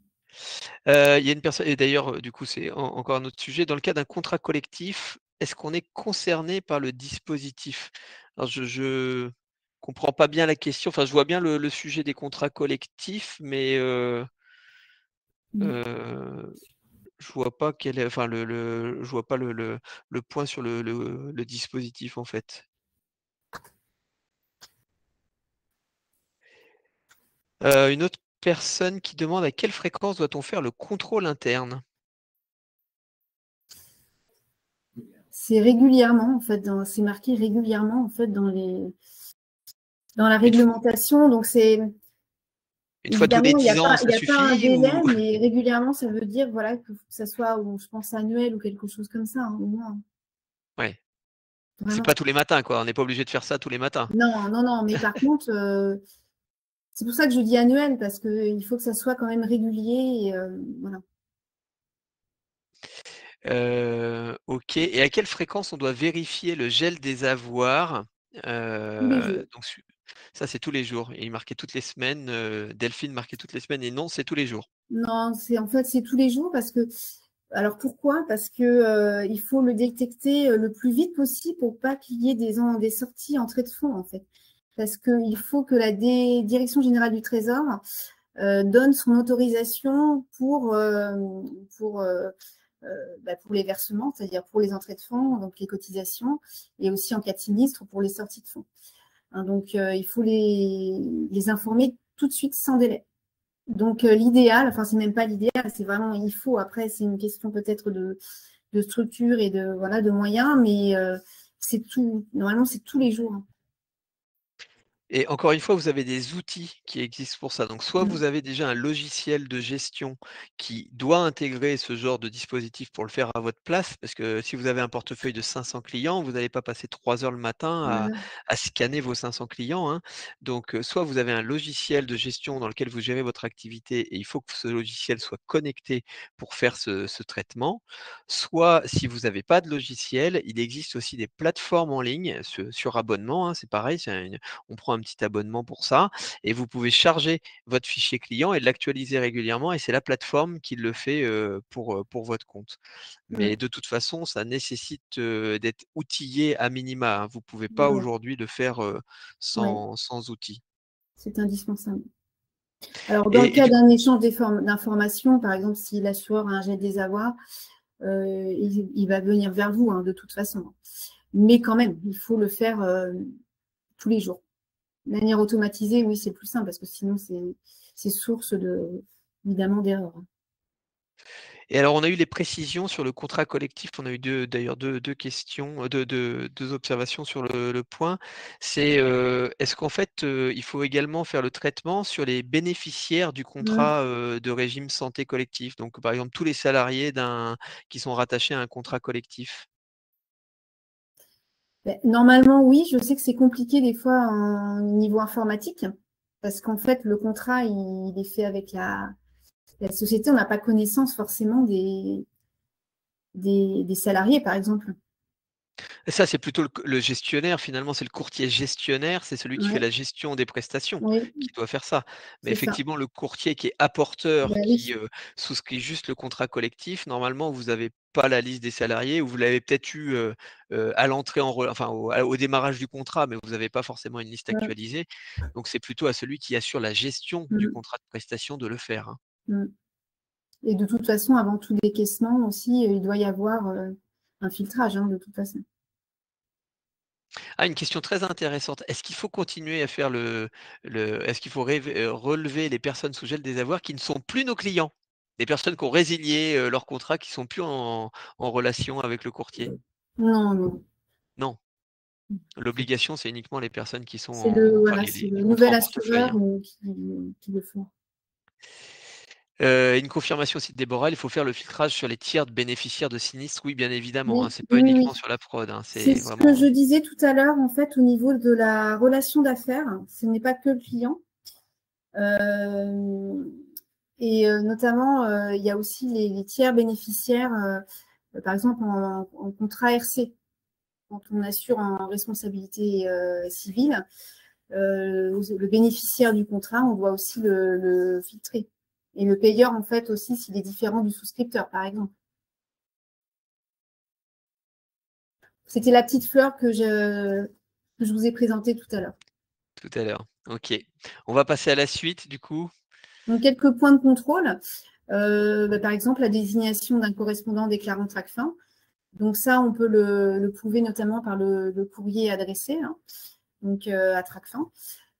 Il y a une personne et d'ailleurs, du coup, c'est encore un autre sujet. Dans le cas d'un contrat collectif, est-ce qu'on est concerné par le dispositif? Alors je comprends pas bien la question. Enfin, je vois bien le sujet des contrats collectifs, mais je vois pas quel est enfin je vois pas le point sur le dispositif, en fait. Une autre personne qui demande: «À quelle fréquence doit-on faire le contrôle interne?» C'est régulièrement, en fait, c'est marqué régulièrement, en fait, dans la Une f réglementation. Donc, c'est une fois tous les évidemment, il n'y a 10 ans, pas, il ça y a pas un suffit délai, ou? mais régulièrement, ça veut dire voilà, que ça soit, je pense, annuel ou quelque chose comme ça, au moins. Ouais, c'est Vraiment. pas tous les matins, quoi. On n'est pas obligé de faire ça tous les matins. Non, non, non, mais par contre, c'est pour ça que je dis annuel, parce qu'il faut que ça soit quand même régulier. Et, voilà. OK, et à quelle fréquence on doit vérifier le gel des avoirs? Tous les jours. Donc ça, c'est tous les jours et il marquait toutes les semaines, Delphine marquait toutes les semaines et non, c'est tous les jours. Non, en fait, c'est tous les jours parce que, alors pourquoi? Parce que il faut le détecter le plus vite possible pour pas qu'il y ait des sorties entrées de fonds, en fait. Parce qu'il faut que la Direction générale du Trésor donne son autorisation pour, pour les versements, c'est-à-dire pour les entrées de fonds, donc les cotisations, et aussi en cas de sinistre pour les sorties de fonds. Hein, donc, il faut les informer tout de suite sans délai. Donc, l'idéal, enfin, c'est même pas l'idéal, c'est vraiment, il faut. Après, c'est une question peut-être de structure et de moyens, mais c'est tout. Normalement, c'est tous les jours. Hein. Et encore une fois, vous avez des outils qui existent pour ça. Donc, soit Mm. vous avez déjà un logiciel de gestion qui doit intégrer ce genre de dispositif pour le faire à votre place, parce que si vous avez un portefeuille de 500 clients, vous n'allez pas passer 3 heures le matin Voilà. à scanner vos 500 clients, hein. Donc, soit vous avez un logiciel de gestion dans lequel vous gérez votre activité et il faut que ce logiciel soit connecté pour faire ce traitement. Soit, si vous n'avez pas de logiciel, il existe aussi des plateformes en ligne sur abonnement, hein, c'est pareil, on prend un petit abonnement pour ça et vous pouvez charger votre fichier client et l'actualiser régulièrement et c'est la plateforme qui le fait pour votre compte. Mais Mm. de toute façon, ça nécessite d'être outillé à minima, hein. Vous ne pouvez pas Voilà. aujourd'hui le faire Oui, sans outils. c'est indispensable. Alors, dans le Et cas du d'un échange d'informations, par exemple, si l'assureur a un jet des avoirs, il va venir vers vous, hein, de toute façon. Mais quand même, il faut le faire tous les jours. De manière automatisée, oui, c'est plus simple parce que sinon, c'est source évidemment d'erreurs. Et alors, on a eu les précisions sur le contrat collectif. On a eu d'ailleurs deux questions, deux observations sur le point. C'est est-ce qu'en fait, il faut également faire le traitement sur les bénéficiaires du Mm. contrat de régime santé collectif? Donc, par exemple, tous les salariés qui sont rattachés à un contrat collectif. Ben, normalement, oui, je sais que c'est compliqué des fois au niveau informatique parce qu'en fait, le contrat, il est fait avec la société. On n'a pas connaissance forcément des salariés, par exemple. Et ça, c'est plutôt le gestionnaire, finalement, c'est le courtier gestionnaire, c'est celui qui fait Ouais, la gestion des prestations oui, qui doit faire ça. Mais c'est ça. effectivement, le courtier qui est apporteur, Ben qui oui. souscrit juste le contrat collectif, normalement, vous n'avez pas la liste des salariés ou vous l'avez peut-être eu à l'entrée enfin au démarrage du contrat, mais vous n'avez pas forcément une liste Mm, actualisée. Donc c'est plutôt à celui qui assure la gestion du mm, contrat de prestation de le faire, hein. mm. Et de toute façon, avant tout décaissement aussi, il doit y avoir un filtrage, hein, de toute façon. Ah, une question très intéressante. Est-ce qu'il faut continuer à faire est-ce qu'il faut relever les personnes sous gel des avoirs qui ne sont plus nos clients? Les personnes qui ont résilié leur contrat, qui sont plus en relation avec le courtier? Non, non. Non. L'obligation, c'est uniquement les personnes qui sont enfin Voilà, c'est le les contrats nouvel en portefeuille, assureur hein. qui le font. Une confirmation aussi de Déborah, il faut faire le filtrage sur les tiers de bénéficiaires de sinistres. Oui, bien évidemment, hein, Oui, c'est pas oui, uniquement oui. sur la fraude, hein, C'est c'est ce que je vraiment disais tout à l'heure, en fait, au niveau de la relation d'affaires. Ce n'est pas que le client. Euh, et notamment, il y a aussi les tiers bénéficiaires, par exemple en contrat RC, quand on assure en responsabilité civile, le bénéficiaire du contrat, on doit aussi le filtrer. Et le payeur, en fait, aussi, s'il est différent du souscripteur, par exemple. C'était la petite fleur que je vous ai présentée tout à l'heure. tout à l'heure. OK. On va passer à la suite du coup. Donc, quelques points de contrôle. Par exemple, la désignation d'un correspondant déclarant TRACFIN. Donc, ça, on peut le prouver notamment par le courrier adressé, hein, donc à TRACFIN.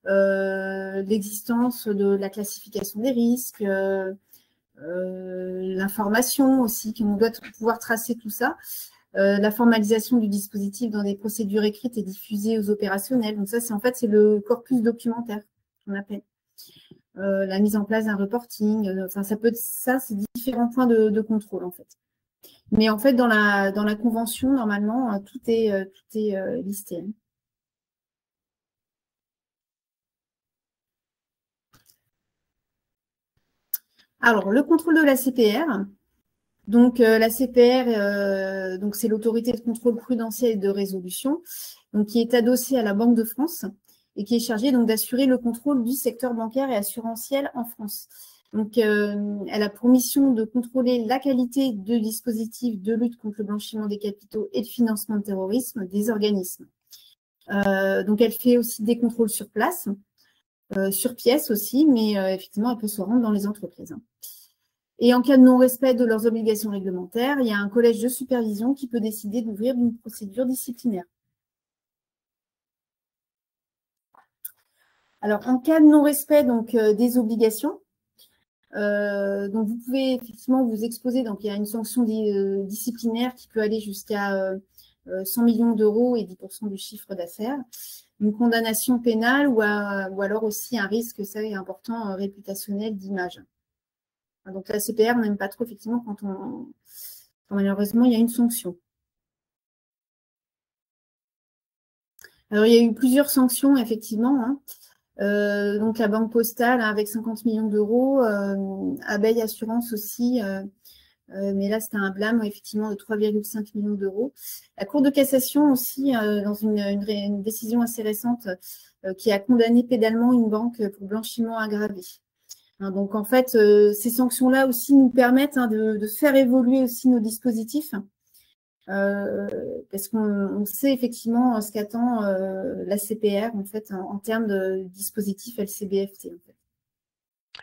L'existence de la classification des risques, l'information aussi, qu'on doit pouvoir tracer tout ça. La formalisation du dispositif dans des procédures écrites et diffusées aux opérationnels. Donc ça, c'est en fait, c'est le corpus documentaire qu'on appelle. La mise en place d'un reporting. Enfin, ça, c'est différents points de contrôle en fait. Mais en fait, dans la convention, normalement, tout est listé. Hein. Alors, le contrôle de la CPR. Donc, la CPR, donc c'est l'autorité de contrôle prudentiel et de résolution, donc qui est adossée à la Banque de France et qui est chargée donc d'assurer le contrôle du secteur bancaire et assurantiel en France. Donc, elle a pour mission de contrôler la qualité de dispositifs de lutte contre le blanchiment des capitaux et le financement de terrorisme des organismes. Donc, elle fait aussi des contrôles sur place, sur pièce aussi, mais effectivement, elle peut se rendre dans les entreprises. Et en cas de non-respect de leurs obligations réglementaires, il y a un collège de supervision qui peut décider d'ouvrir une procédure disciplinaire. Alors, en cas de non-respect des obligations, donc vous pouvez effectivement vous exposer. Donc, il y a une sanction disciplinaire qui peut aller jusqu'à 100 millions d'euros et 10% du chiffre d'affaires, une condamnation pénale ou alors aussi un risque, ça est important, réputationnel d'image. Donc, la CPR n'aime pas trop, effectivement, quand malheureusement, il y a une sanction. Alors, il y a eu plusieurs sanctions, effectivement. Donc, la Banque Postale avec 50 millions d'euros, Abeille Assurance aussi, mais là, c'était un blâme, effectivement, de 3,5 millions d'euros. La Cour de cassation aussi, dans une décision assez récente, qui a condamné pénalement une banque pour blanchiment aggravé. Donc, en fait, ces sanctions-là aussi nous permettent de faire évoluer aussi nos dispositifs, parce qu'on sait effectivement ce qu'attend la CPR, en fait, en termes de dispositifs LCBFT. En fait.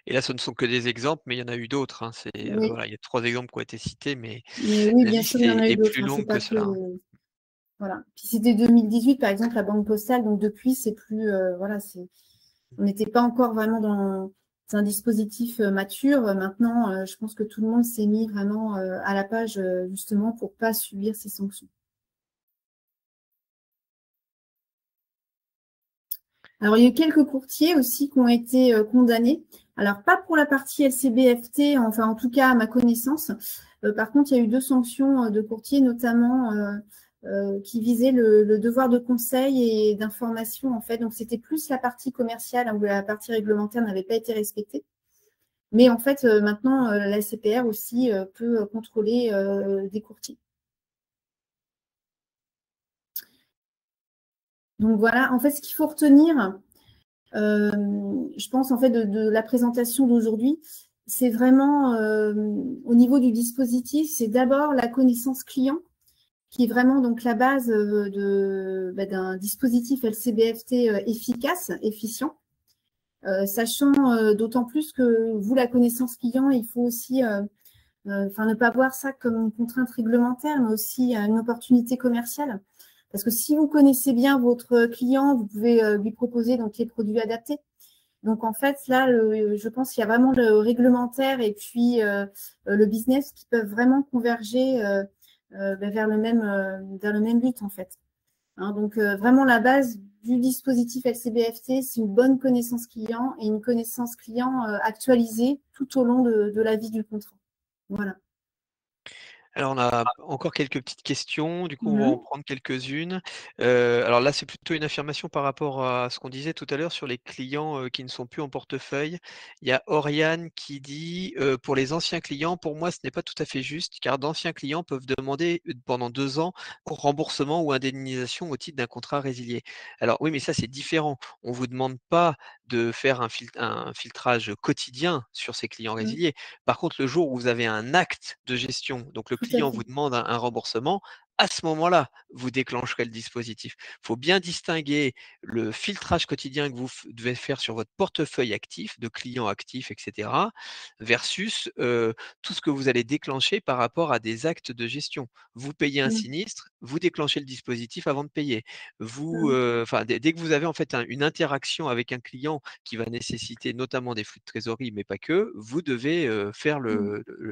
Et là, ce ne sont que des exemples, mais il y en a eu d'autres. Hein. Oui. Voilà, il y a 3 exemples qui ont été cités, mais oui, la bien sûr, liste il y en a eu est d'autres. plus longue que cela. Voilà. Puis c'était 2018, par exemple, la Banque Postale. Donc depuis, c'est plus, voilà, on n'était pas encore vraiment dans un dispositif mature. Maintenant, je pense que tout le monde s'est mis vraiment à la page, justement, pour ne pas subir ces sanctions. Alors, il y a eu quelques courtiers aussi qui ont été condamnés. Alors, pas pour la partie LCBFT, enfin, en tout cas, à ma connaissance. Par contre, il y a eu 2 sanctions de courtiers, notamment qui visaient le devoir de conseil et d'information, en fait. Donc, c'était plus la partie commerciale, où la partie réglementaire n'avait pas été respectée. Mais en fait, maintenant, la CPR aussi peut contrôler des courtiers. Donc voilà, en fait, ce qu'il faut retenir, je pense en fait de la présentation d'aujourd'hui, c'est vraiment au niveau du dispositif, c'est d'abord la connaissance client, qui est vraiment donc la base d'un dispositif LCBFT efficace, efficient. Sachant d'autant plus que vous, la connaissance client, il faut aussi ne pas voir ça comme une contrainte réglementaire, mais aussi une opportunité commerciale. Parce que si vous connaissez bien votre client, vous pouvez lui proposer donc les produits adaptés. Donc en fait, là, je pense qu'il y a vraiment le réglementaire et puis le business qui peuvent vraiment converger vers le même but en fait. Donc vraiment la base du dispositif LCBFT, c'est une bonne connaissance client et une connaissance client actualisée tout au long de la vie du contrat. Voilà. Alors, on a encore quelques petites questions, du coup, on va en prendre quelques-unes. Alors là, c'est plutôt une affirmation par rapport à ce qu'on disait tout à l'heure sur les clients qui ne sont plus en portefeuille. Il y a Oriane qui dit pour les anciens clients, pour moi, ce n'est pas tout à fait juste, car d'anciens clients peuvent demander pendant 2 ans remboursement ou indemnisation au titre d'un contrat résilié. Alors oui, mais ça, c'est différent. On ne vous demande pas de faire un filtrage quotidien sur ces clients résiliés. Par contre, le jour où vous avez un acte de gestion, donc le client vous demande un remboursement, à ce moment-là, vous déclencherez le dispositif. Il faut bien distinguer le filtrage quotidien que vous devez faire sur votre portefeuille actif, de clients actifs, etc., versus tout ce que vous allez déclencher par rapport à des actes de gestion. Vous payez un sinistre, vous déclenchez le dispositif avant de payer. Dès que vous avez en fait une interaction avec un client qui va nécessiter notamment des flux de trésorerie, mais pas que, vous devez faire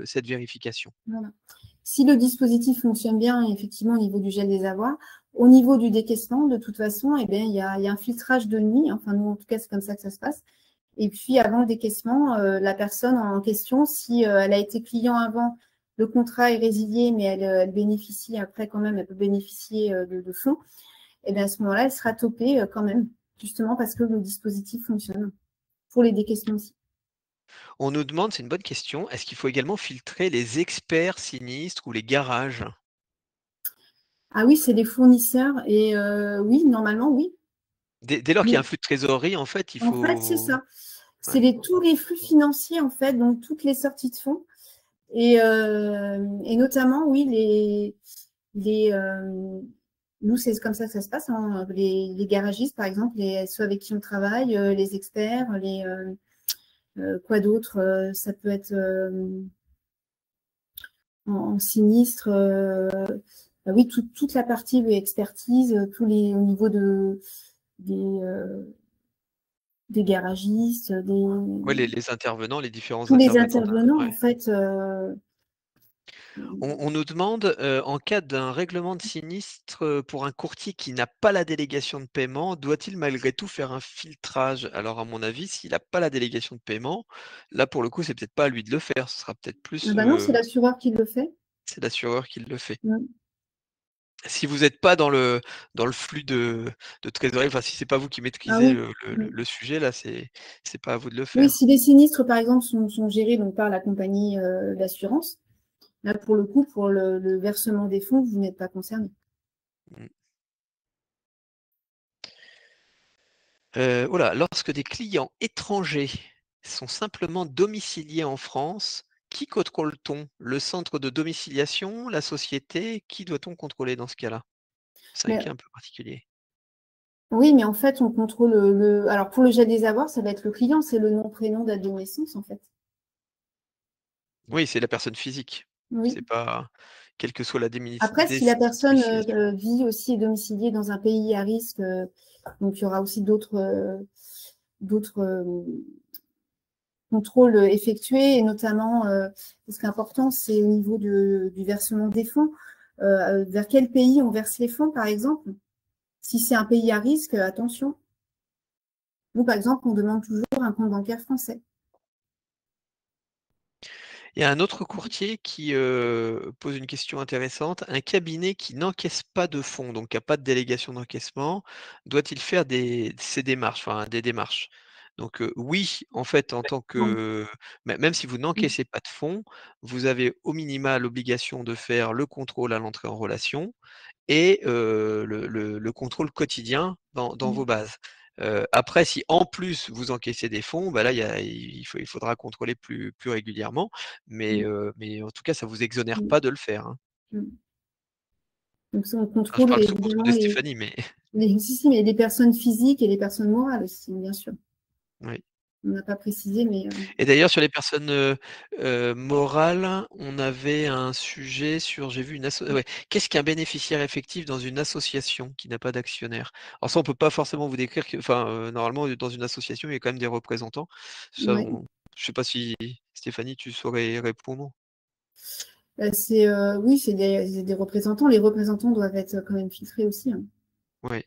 cette vérification. Voilà. Si le dispositif fonctionne bien, effectivement, au niveau du gel des avoirs, au niveau du décaissement, de toute façon, il y a un filtrage de nuit. Enfin, nous, en tout cas, c'est comme ça que ça se passe. Et puis, avant le décaissement, la personne en question, si elle a été client avant, le contrat est résilié, mais elle bénéficie après quand même, elle peut bénéficier de fonds, et bien à ce moment-là, elle sera topée quand même, justement parce que le dispositif fonctionne pour les décaissements aussi. On nous demande, c'est une bonne question, est-ce qu'il faut également filtrer les experts sinistres ou les garages? Ah oui, c'est les fournisseurs. Et oui, normalement, oui. Dès lors qu'il y a un flux de trésorerie, en fait, il En fait, c'est faut… ça. C'est tous les flux financiers, en fait, donc toutes les sorties de fonds. Et notamment, oui, nous, c'est comme ça que ça se passe. Hein. Les garagistes, par exemple, ceux avec qui on travaille, les experts, quoi d'autre, ça peut être en sinistre. Bah oui, toute la partie expertise, au niveau des garagistes, Oui, les intervenants, les différents tous les intervenants. intervenants, Ouais. en fait. On nous demande, en cas d'un règlement de sinistre, pour un courtier qui n'a pas la délégation de paiement, doit-il malgré tout faire un filtrage? Alors à mon avis, s'il n'a pas la délégation de paiement, là pour le coup, c'est peut-être pas à lui de le faire, ce sera peut-être Ah plus, bah non, c'est l'assureur qui le fait. c'est l'assureur qui le fait. Mm. Si vous n'êtes pas dans le flux de trésorerie, enfin si c'est pas vous qui Ah maîtrisez oui. le sujet là, c'est pas à vous de le Oui, faire. si les sinistres, par exemple, sont gérés donc, par la compagnie d'assurance, là, pour le coup, pour le versement des fonds, vous n'êtes pas concerné. Mmh. Lorsque des clients étrangers sont simplement domiciliés en France, qui contrôle-t-on? Le centre de domiciliation, la société? Qui doit-on contrôler dans ce cas-là? C'est un Mais, cas un peu particulier. oui, mais en fait, on contrôle Alors, pour le jet des avoirs, ça va être le client, c'est le nom, prénom, date de naissance, en fait. Oui, c'est la personne physique. Oui. C'est pas quelle que soit la Après, si la personne domiciliation. vit aussi et domiciliée dans un pays à risque, donc il y aura aussi d'autres contrôles effectués, et notamment, ce qui est important, c'est au niveau du versement des fonds. Vers quel pays on verse les fonds, par exemple? Si c'est un pays à risque, attention. Nous, par exemple, on demande toujours un compte bancaire français. Il y a un autre courtier qui, pose une question intéressante. Un cabinet qui n'encaisse pas de fonds, donc qui a pas de délégation d'encaissement, doit-il faire ces démarches, enfin des démarches? Donc, oui, en fait, en tant Non. que même si vous n'encaissez pas de fonds, vous avez au minima l'obligation de faire le contrôle à l'entrée en relation et le contrôle quotidien dans vos bases. Après, si en plus vous encaissez des fonds, bah là, il faudra contrôler plus régulièrement, mais en tout cas, ça vous exonère Mm. pas de le faire, hein. Mm. Donc, ça, on Enfin, je contrôle parle sous contrôle évidemment de Stéphanie, mais si, mais les personnes physiques et les personnes morales aussi, bien sûr. oui. On n'a pas précisé, mais Et d'ailleurs, sur les personnes, morales, on avait un sujet sur j'ai vu une ouais. Qu'est-ce qu'un bénéficiaire effectif dans une association qui n'a pas d'actionnaire? Alors ça, on peut pas forcément vous décrire enfin, normalement, dans une association, il y a quand même des représentants. Ça, ouais. je sais pas si Stéphanie, tu saurais répondre? Oui, c'est des représentants. Les représentants doivent être quand même filtrés aussi. Hein. Oui.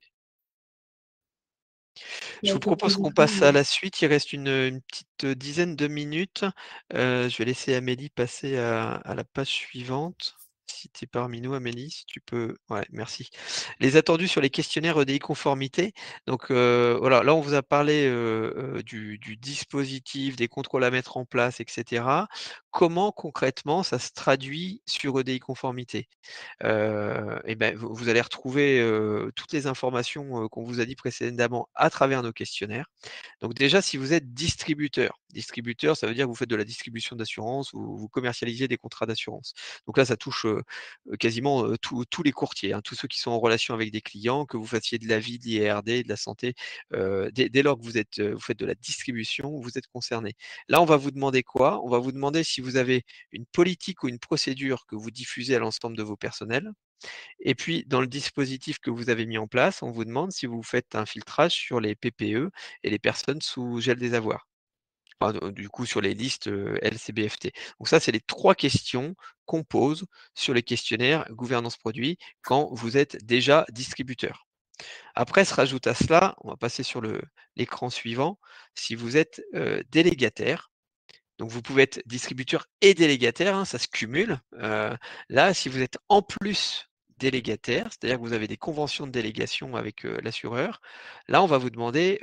Il y Je a vous quelques propose qu'on passe à éléments, la suite. Il reste une petite dizaine de minutes. Je vais laisser Amélie passer à la page suivante. Si tu es parmi nous, Amélie, si tu peux. Ouais, merci. Les attendus sur les questionnaires EDI conformité. Donc voilà, là on vous a parlé du dispositif, des contrôles à mettre en place, etc. Comment concrètement ça se traduit sur EDI conformité? Et ben, vous allez retrouver, toutes les informations, qu'on vous a dit précédemment à travers nos questionnaires. Donc déjà, si vous êtes distributeur, ça veut dire que vous faites de la distribution d'assurance, vous commercialisez des contrats d'assurance. Donc là, ça touche, quasiment, tous les courtiers, hein, tous ceux qui sont en relation avec des clients, que vous fassiez de la vie, de l'IRD, de la santé, dès lors que vous faites de la distribution, vous êtes concerné. Là, on va vous demander quoi? On va vous demander si vous avez une politique ou une procédure que vous diffusez à l'ensemble de vos personnels. Et puis, dans le dispositif que vous avez mis en place, on vous demande si vous faites un filtrage sur les PPE et les personnes sous gel des avoirs. Enfin, du coup, sur les listes LCBFT. Donc ça, c'est les 3 questions qu'on pose sur les questionnaires gouvernance produit quand vous êtes déjà distributeur. Après, se rajoute à cela, on va passer sur l'écran suivant, si vous êtes délégataire. Donc vous pouvez être distributeur et délégataire, hein, ça se cumule. Là, si vous êtes en plus délégataire, c'est-à-dire que vous avez des conventions de délégation avec l'assureur, là, on va vous demander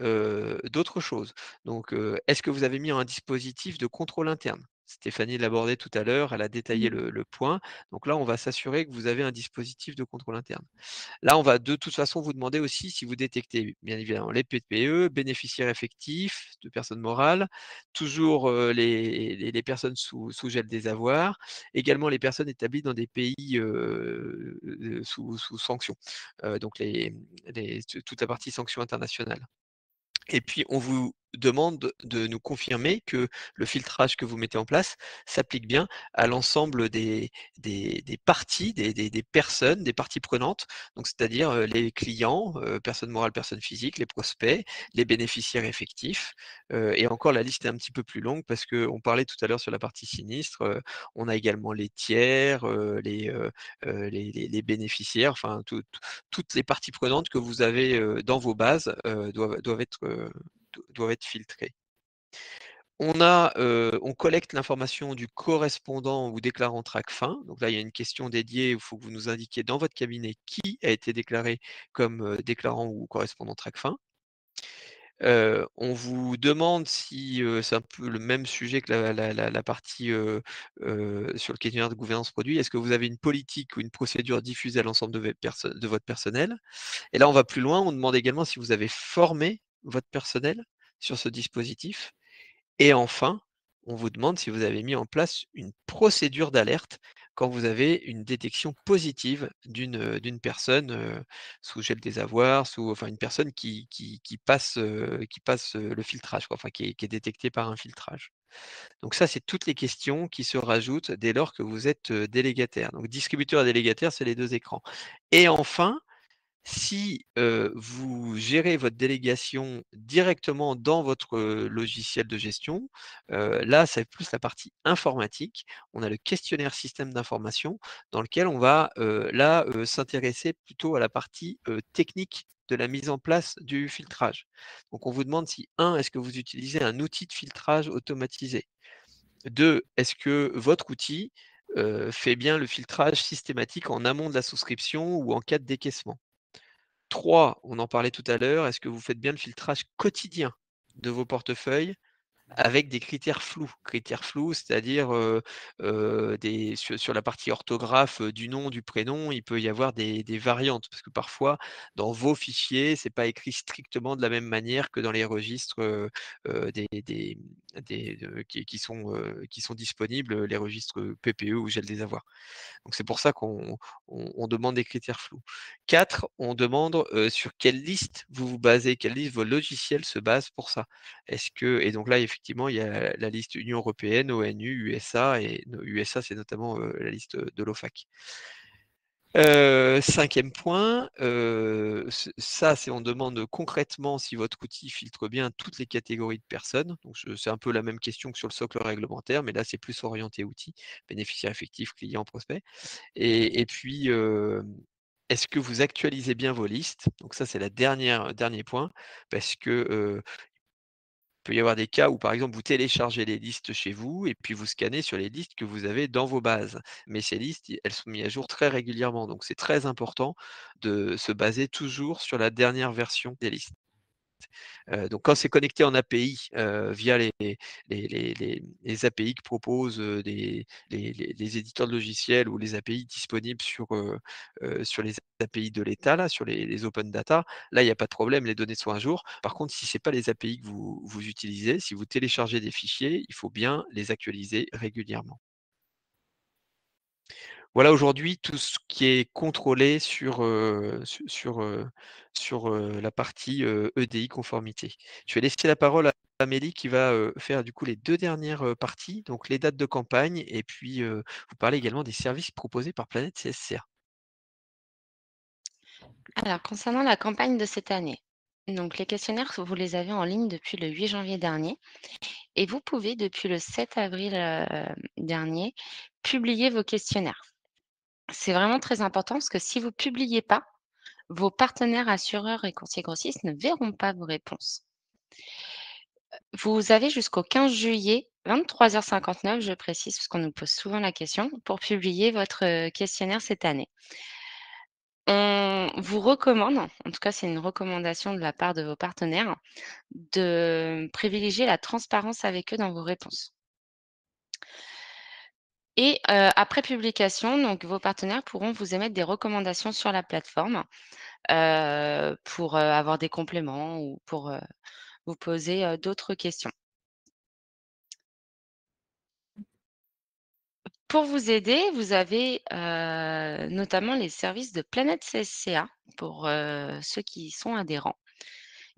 d'autres choses. Donc, est-ce que vous avez mis un dispositif de contrôle interne? Stéphanie l'abordait tout à l'heure, elle a détaillé Mmh. le point. Donc là, on va s'assurer que vous avez un dispositif de contrôle interne. Là, on va de toute façon vous demander aussi si vous détectez, bien évidemment, les PPE, bénéficiaires effectifs de personnes morales, toujours les personnes sous gel des avoirs, également les personnes établies dans des pays sous sanction, donc toute la partie sanctions internationales. Et puis, on vous demande de nous confirmer que le filtrage que vous mettez en place s'applique bien à l'ensemble des parties, des personnes, des parties prenantes, donc c'est-à-dire les clients, personnes morales, personnes physiques, les prospects, les bénéficiaires effectifs. Et encore, la liste est un petit peu plus longue parce qu'on parlait tout à l'heure sur la partie sinistre, on a également les tiers, les bénéficiaires, enfin toutes les parties prenantes que vous avez dans vos bases doivent être filtrées. On collecte l'information du correspondant ou déclarant TRACFIN. Donc là, il y a une question dédiée où il faut que vous nous indiquiez dans votre cabinet qui a été déclaré comme déclarant ou correspondant TRACFIN. On vous demande si, c'est un peu le même sujet que la partie sur le questionnaire de gouvernance produit. Est-ce que vous avez une politique ou une procédure diffusée à l'ensemble de votre personnel? Et là, on va plus loin, on demande également si vous avez formé votre personnel sur ce dispositif. Et enfin, on vous demande si vous avez mis en place une procédure d'alerte quand vous avez une détection positive d'une personne sous gel des avoirs, enfin une personne qui passe le filtrage, quoi, enfin qui est détectée par un filtrage. Donc ça, c'est toutes les questions qui se rajoutent dès lors que vous êtes délégataire. Donc distributeur et délégataire, c'est les 2 écrans. Et enfin, si vous gérez votre délégation directement dans votre logiciel de gestion, là, c'est plus la partie informatique. On a le questionnaire système d'information dans lequel on va s'intéresser plutôt à la partie technique de la mise en place du filtrage. Donc on vous demande si 1, est-ce que vous utilisez un outil de filtrage automatisé? 2, est-ce que votre outil fait bien le filtrage systématique en amont de la souscription ou en cas de décaissement? 3, on en parlait tout à l'heure, est-ce que vous faites bien le filtrage quotidien de vos portefeuilles avec des critères flous? Critères flous, c'est-à-dire, sur la partie orthographe, du nom, du prénom, il peut y avoir des variantes parce que parfois dans vos fichiers, c'est pas écrit strictement de la même manière que dans les registres, qui sont disponibles, les registres, PPE ou gel des avoirs. Donc c'est pour ça qu'on demande des critères flous. 4, on demande, sur quelle liste vous vous basez, quelle liste vos logiciels se basent pour ça. Et donc là, effectivement, il y a la liste Union européenne, ONU, USA et USA, c'est notamment, la liste de l'OFAC. 5e point, ça, c'est on demande concrètement si votre outil filtre bien toutes les catégories de personnes. Donc c'est un peu la même question que sur le socle réglementaire, mais là, c'est plus orienté outils, bénéficiaires effectifs, clients, prospects. Et puis, est-ce que vous actualisez bien vos listes? Donc ça, c'est dernier point, parce que, il peut y avoir des cas où, par exemple, vous téléchargez les listes chez vous et puis vous scannez sur les listes que vous avez dans vos bases. Mais ces listes, elles sont mises à jour très régulièrement. Donc c'est très important de se baser toujours sur la dernière version des listes. Donc quand c'est connecté en API, via les API que proposent, les éditeurs de logiciels ou les API disponibles sur les API de l'État, là, sur les open data, là, il y a pas de problème, les données sont à jour. Par contre, si c'est pas les API que vous utilisez, si vous téléchargez des fichiers, il faut bien les actualiser régulièrement. Voilà aujourd'hui tout ce qui est contrôlé sur la partie, EDI conformité. Je vais laisser la parole à Amélie qui va, faire du coup les 2 dernières, parties, donc les dates de campagne et puis, vous parler également des services proposés par Planète CSCA. Alors, concernant la campagne de cette année, donc les questionnaires, vous les avez en ligne depuis le 8 janvier dernier et vous pouvez, depuis le 7 avril dernier, publier vos questionnaires. C'est vraiment très important parce que si vous ne publiez pas, vos partenaires assureurs et courtiers grossistes ne verront pas vos réponses. Vous avez jusqu'au 15 juillet, 23h59, je précise, parce qu'on nous pose souvent la question, pour publier votre questionnaire cette année. On vous recommande, en tout cas c'est une recommandation de la part de vos partenaires, de privilégier la transparence avec eux dans vos réponses. Et après publication, donc vos partenaires pourront vous émettre des recommandations sur la plateforme, pour, avoir des compléments ou pour, vous poser, d'autres questions. Pour vous aider, vous avez, notamment les services de Planète CSCA pour, ceux qui sont adhérents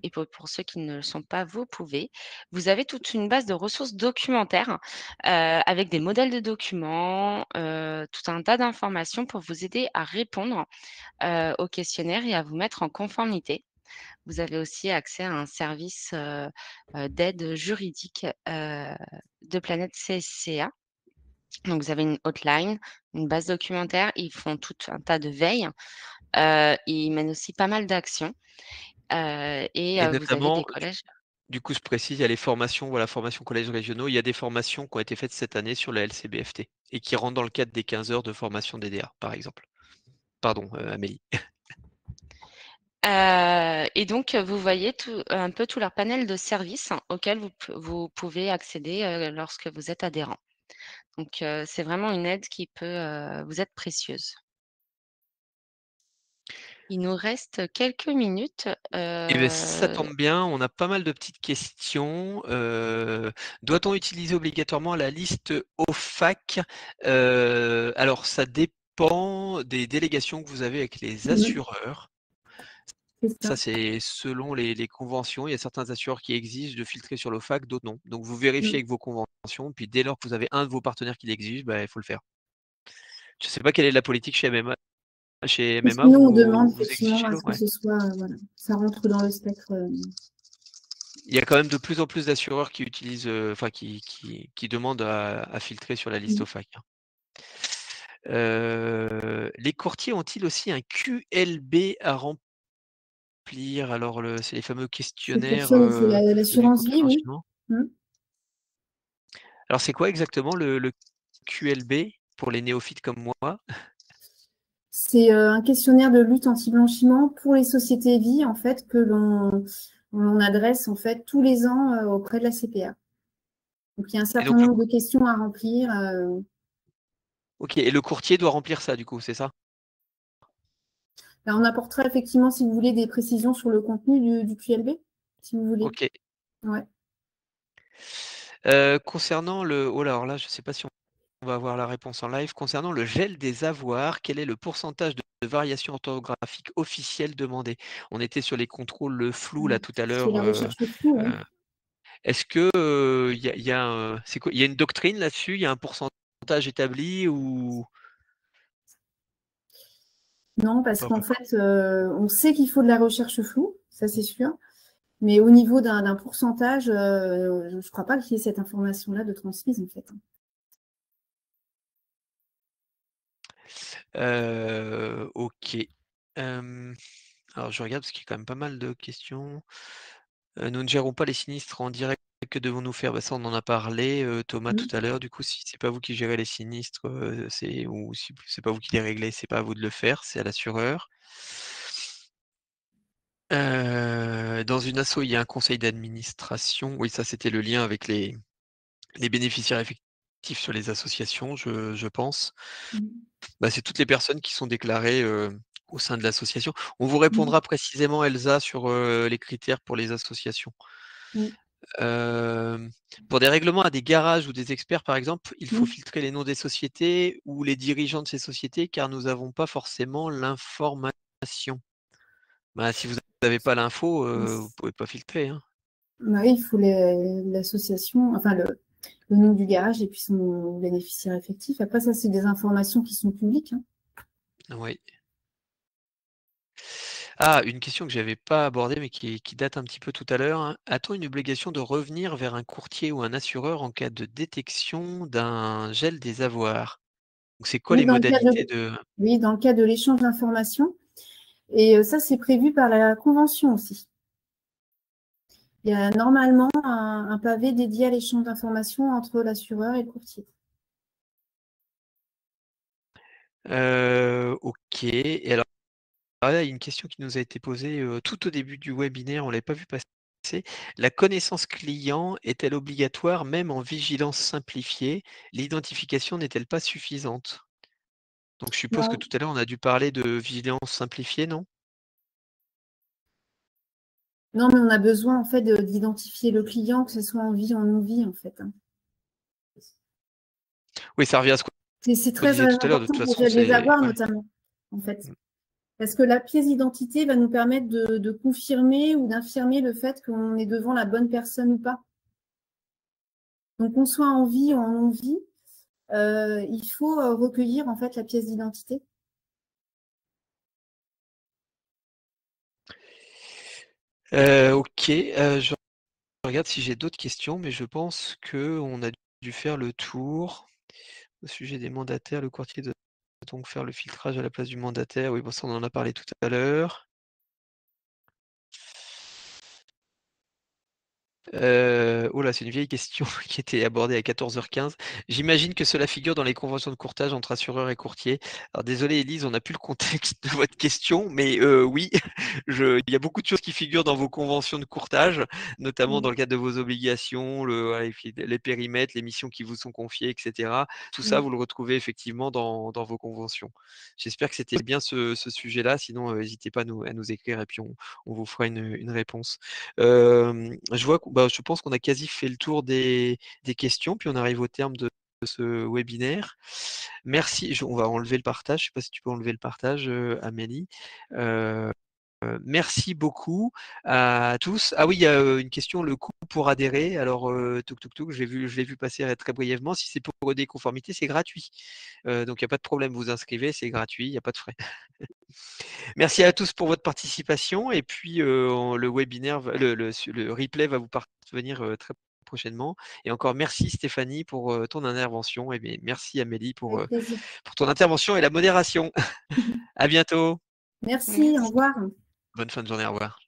et pour ceux qui ne le sont pas, vous pouvez. Vous avez toute une base de ressources documentaires, avec des modèles de documents, tout un tas d'informations pour vous aider à répondre, au questionnaire et à vous mettre en conformité. Vous avez aussi accès à un service, d'aide juridique, de Planète CSCA. Donc vous avez une hotline, une base documentaire, ils font tout un tas de veilles, ils mènent aussi pas mal d'actions, Et vous avez des notamment, collèges. du coup, je précise, il y a les formations, voilà, formations collèges régionaux. Il y a des formations qui ont été faites cette année sur la LCBFT et qui rentrent dans le cadre des 15 heures de formation DDA, par exemple. Pardon, Amélie. Et donc, vous voyez un peu tout leur panel de services auxquels vous pouvez accéder, lorsque vous êtes adhérent. Donc, c'est vraiment une aide qui peut, vous être précieuse. Il nous reste quelques minutes, Eh beh, ça tombe bien, on a pas mal de petites questions. Doit-on utiliser obligatoirement la liste OFAC? Alors ça dépend des délégations que vous avez avec les assureurs. C'est ça. Ça, c'est selon les conventions. Il y a certains assureurs qui exigent de filtrer sur l'OFAC, d'autres non. Donc vous vérifiez avec vos conventions, puis dès lors que vous avez un de vos partenaires qui l'exige, bah, il faut le faire. Je ne sais pas quelle est la politique chez MMA. Chez MMA, Sinon, on demande vous effectivement exigez à l'eau? ce que Ouais. ce soit, voilà, ça rentre dans le spectre. Il y a quand même de plus en plus d'assureurs qui utilisent, enfin qui demandent à filtrer sur la liste OFAC, hein. Les courtiers ont-ils aussi un QLB à remplir? Alors c'est les fameux C'est pour questionnaires, ça, il faut de l'assurance vie, oui. l'éco-financement. Alors c'est quoi exactement le QLB pour les néophytes comme moi? C'est un questionnaire de lutte anti-blanchiment pour les sociétés vie, en fait, que l'on adresse en fait tous les ans auprès de la CPA. Donc il y a un Et certain donc nombre de questions à remplir. OK, et le courtier doit remplir ça du coup, c'est ça? Là, on apportera effectivement, si vous voulez, des précisions sur le contenu du QLB, si vous voulez. OK. Ouais. Concernant le oh là, alors là, je ne sais pas si on va avoir la réponse en live. Concernant le gel des avoirs, quel est le pourcentage de variation orthographique officielle demandé? On était sur les contrôles flous là tout à C'est l'heure. la recherche floue, oui. Est-ce que il y a c'est quoi? Il y a une doctrine là-dessus? Il y a un pourcentage établi ou Non, parce pas qu'en vraiment? fait, on sait qu'il faut de la recherche floue, ça c'est sûr. Mais au niveau d'un pourcentage, je ne crois pas qu'il y ait cette information-là de transmise, en fait. OK. Alors je regarde parce qu'il y a quand même pas mal de questions. Nous ne gérons pas les sinistres en direct, que devons-nous faire? Bah, ça on en a parlé, Thomas tout à l'heure. Du coup, si c'est pas vous qui gérez les sinistres, c'est ou si c'est pas vous qui les réglez, c'est pas à vous de le faire, c'est à l'assureur. Dans une asso, il y a un conseil d'administration. Oui, ça c'était le lien avec les bénéficiaires effectifs sur les associations, je pense. Bah, c'est toutes les personnes qui sont déclarées, au sein de l'association. On vous répondra précisément, Elsa, sur, les critères pour les associations. Pour des règlements à des garages ou des experts, par exemple, il faut filtrer les noms des sociétés ou les dirigeants de ces sociétés, car nous n'avons pas forcément l'information. Bah, si vous n'avez pas l'info, vous pouvez pas filtrer, hein. Bah oui, il faut l'association, enfin le nom du garage et puis son bénéficiaire effectif. Après, ça, c'est des informations qui sont publiques, hein. Oui. Ah, une question que j'avais pas abordée, mais qui date un petit peu tout à l'heure, hein. A-t-on une obligation de revenir vers un courtier ou un assureur en cas de détection d'un gel des avoirs? Donc c'est quoi Oui, les modalités de dans le cas de l'échange d'informations. Et ça, c'est prévu par la convention aussi. Il y a normalement un pavé dédié à l'échange d'informations entre l'assureur et le courtier. OK. Et alors là, il y a une question qui nous a été posée, tout au début du webinaire, on ne l'avait pas vu passer. passer. La connaissance client est-elle obligatoire même en vigilance simplifiée? L'identification n'est-elle pas suffisante? Donc je suppose que Non, tout à l'heure, on a dû parler de vigilance simplifiée, non? non, mais on a besoin en fait d'identifier le client, que ce soit en vie ou en non-vie en fait, hein. Oui, ça revient à ce C'est qu'on très disait tout à l'heure. De important toute façon, déjà de les c'est avoir ouais. notamment, en fait. Parce que la pièce d'identité va nous permettre de confirmer ou d'infirmer le fait qu'on est devant la bonne personne ou pas. Donc qu'on soit en vie ou en non-vie, il faut recueillir en fait la pièce d'identité. Ok, je regarde si j'ai d'autres questions, mais je pense qu'on a dû faire le tour. Au sujet des mandataires, le courtier doit donc faire le filtrage à la place du mandataire. Oui, bon, ça on en a parlé tout à l'heure. Oh là, c'est une vieille question qui était abordée à 14h15. J'imagine que cela figure dans les conventions de courtage entre assureurs et courtiers. Alors désolé Élise, on n'a plus le contexte de votre question, mais oui, il y a beaucoup de choses qui figurent dans vos conventions de courtage, notamment dans le cadre de vos obligations, voilà, les périmètres, les missions qui vous sont confiées, etc. Tout ça, vous le retrouvez effectivement dans vos conventions. J'espère que c'était bien ce sujet-là, sinon n'hésitez pas à nous écrire et puis on vous fera une réponse. Je vois je pense qu'on a quasi fait le tour des questions, puis on arrive au terme de ce webinaire. Merci, on va enlever le partage. Je ne sais pas si tu peux enlever le partage, Amélie. Merci beaucoup à tous. Ah oui, il y a une question, le coût pour adhérer. Alors, je l'ai vu passer très brièvement. Si c'est pour des conformités, c'est gratuit. Donc, il n'y a pas de problème, vous inscrivez, c'est gratuit, il n'y a pas de frais. Merci à tous pour votre participation et puis le webinaire, le replay va vous parvenir très prochainement. Et encore merci Stéphanie pour ton intervention et merci Amélie pour Avec plaisir. ton intervention et la modération. À bientôt. Merci, au Merci. revoir. Bonne fin de journée, au revoir.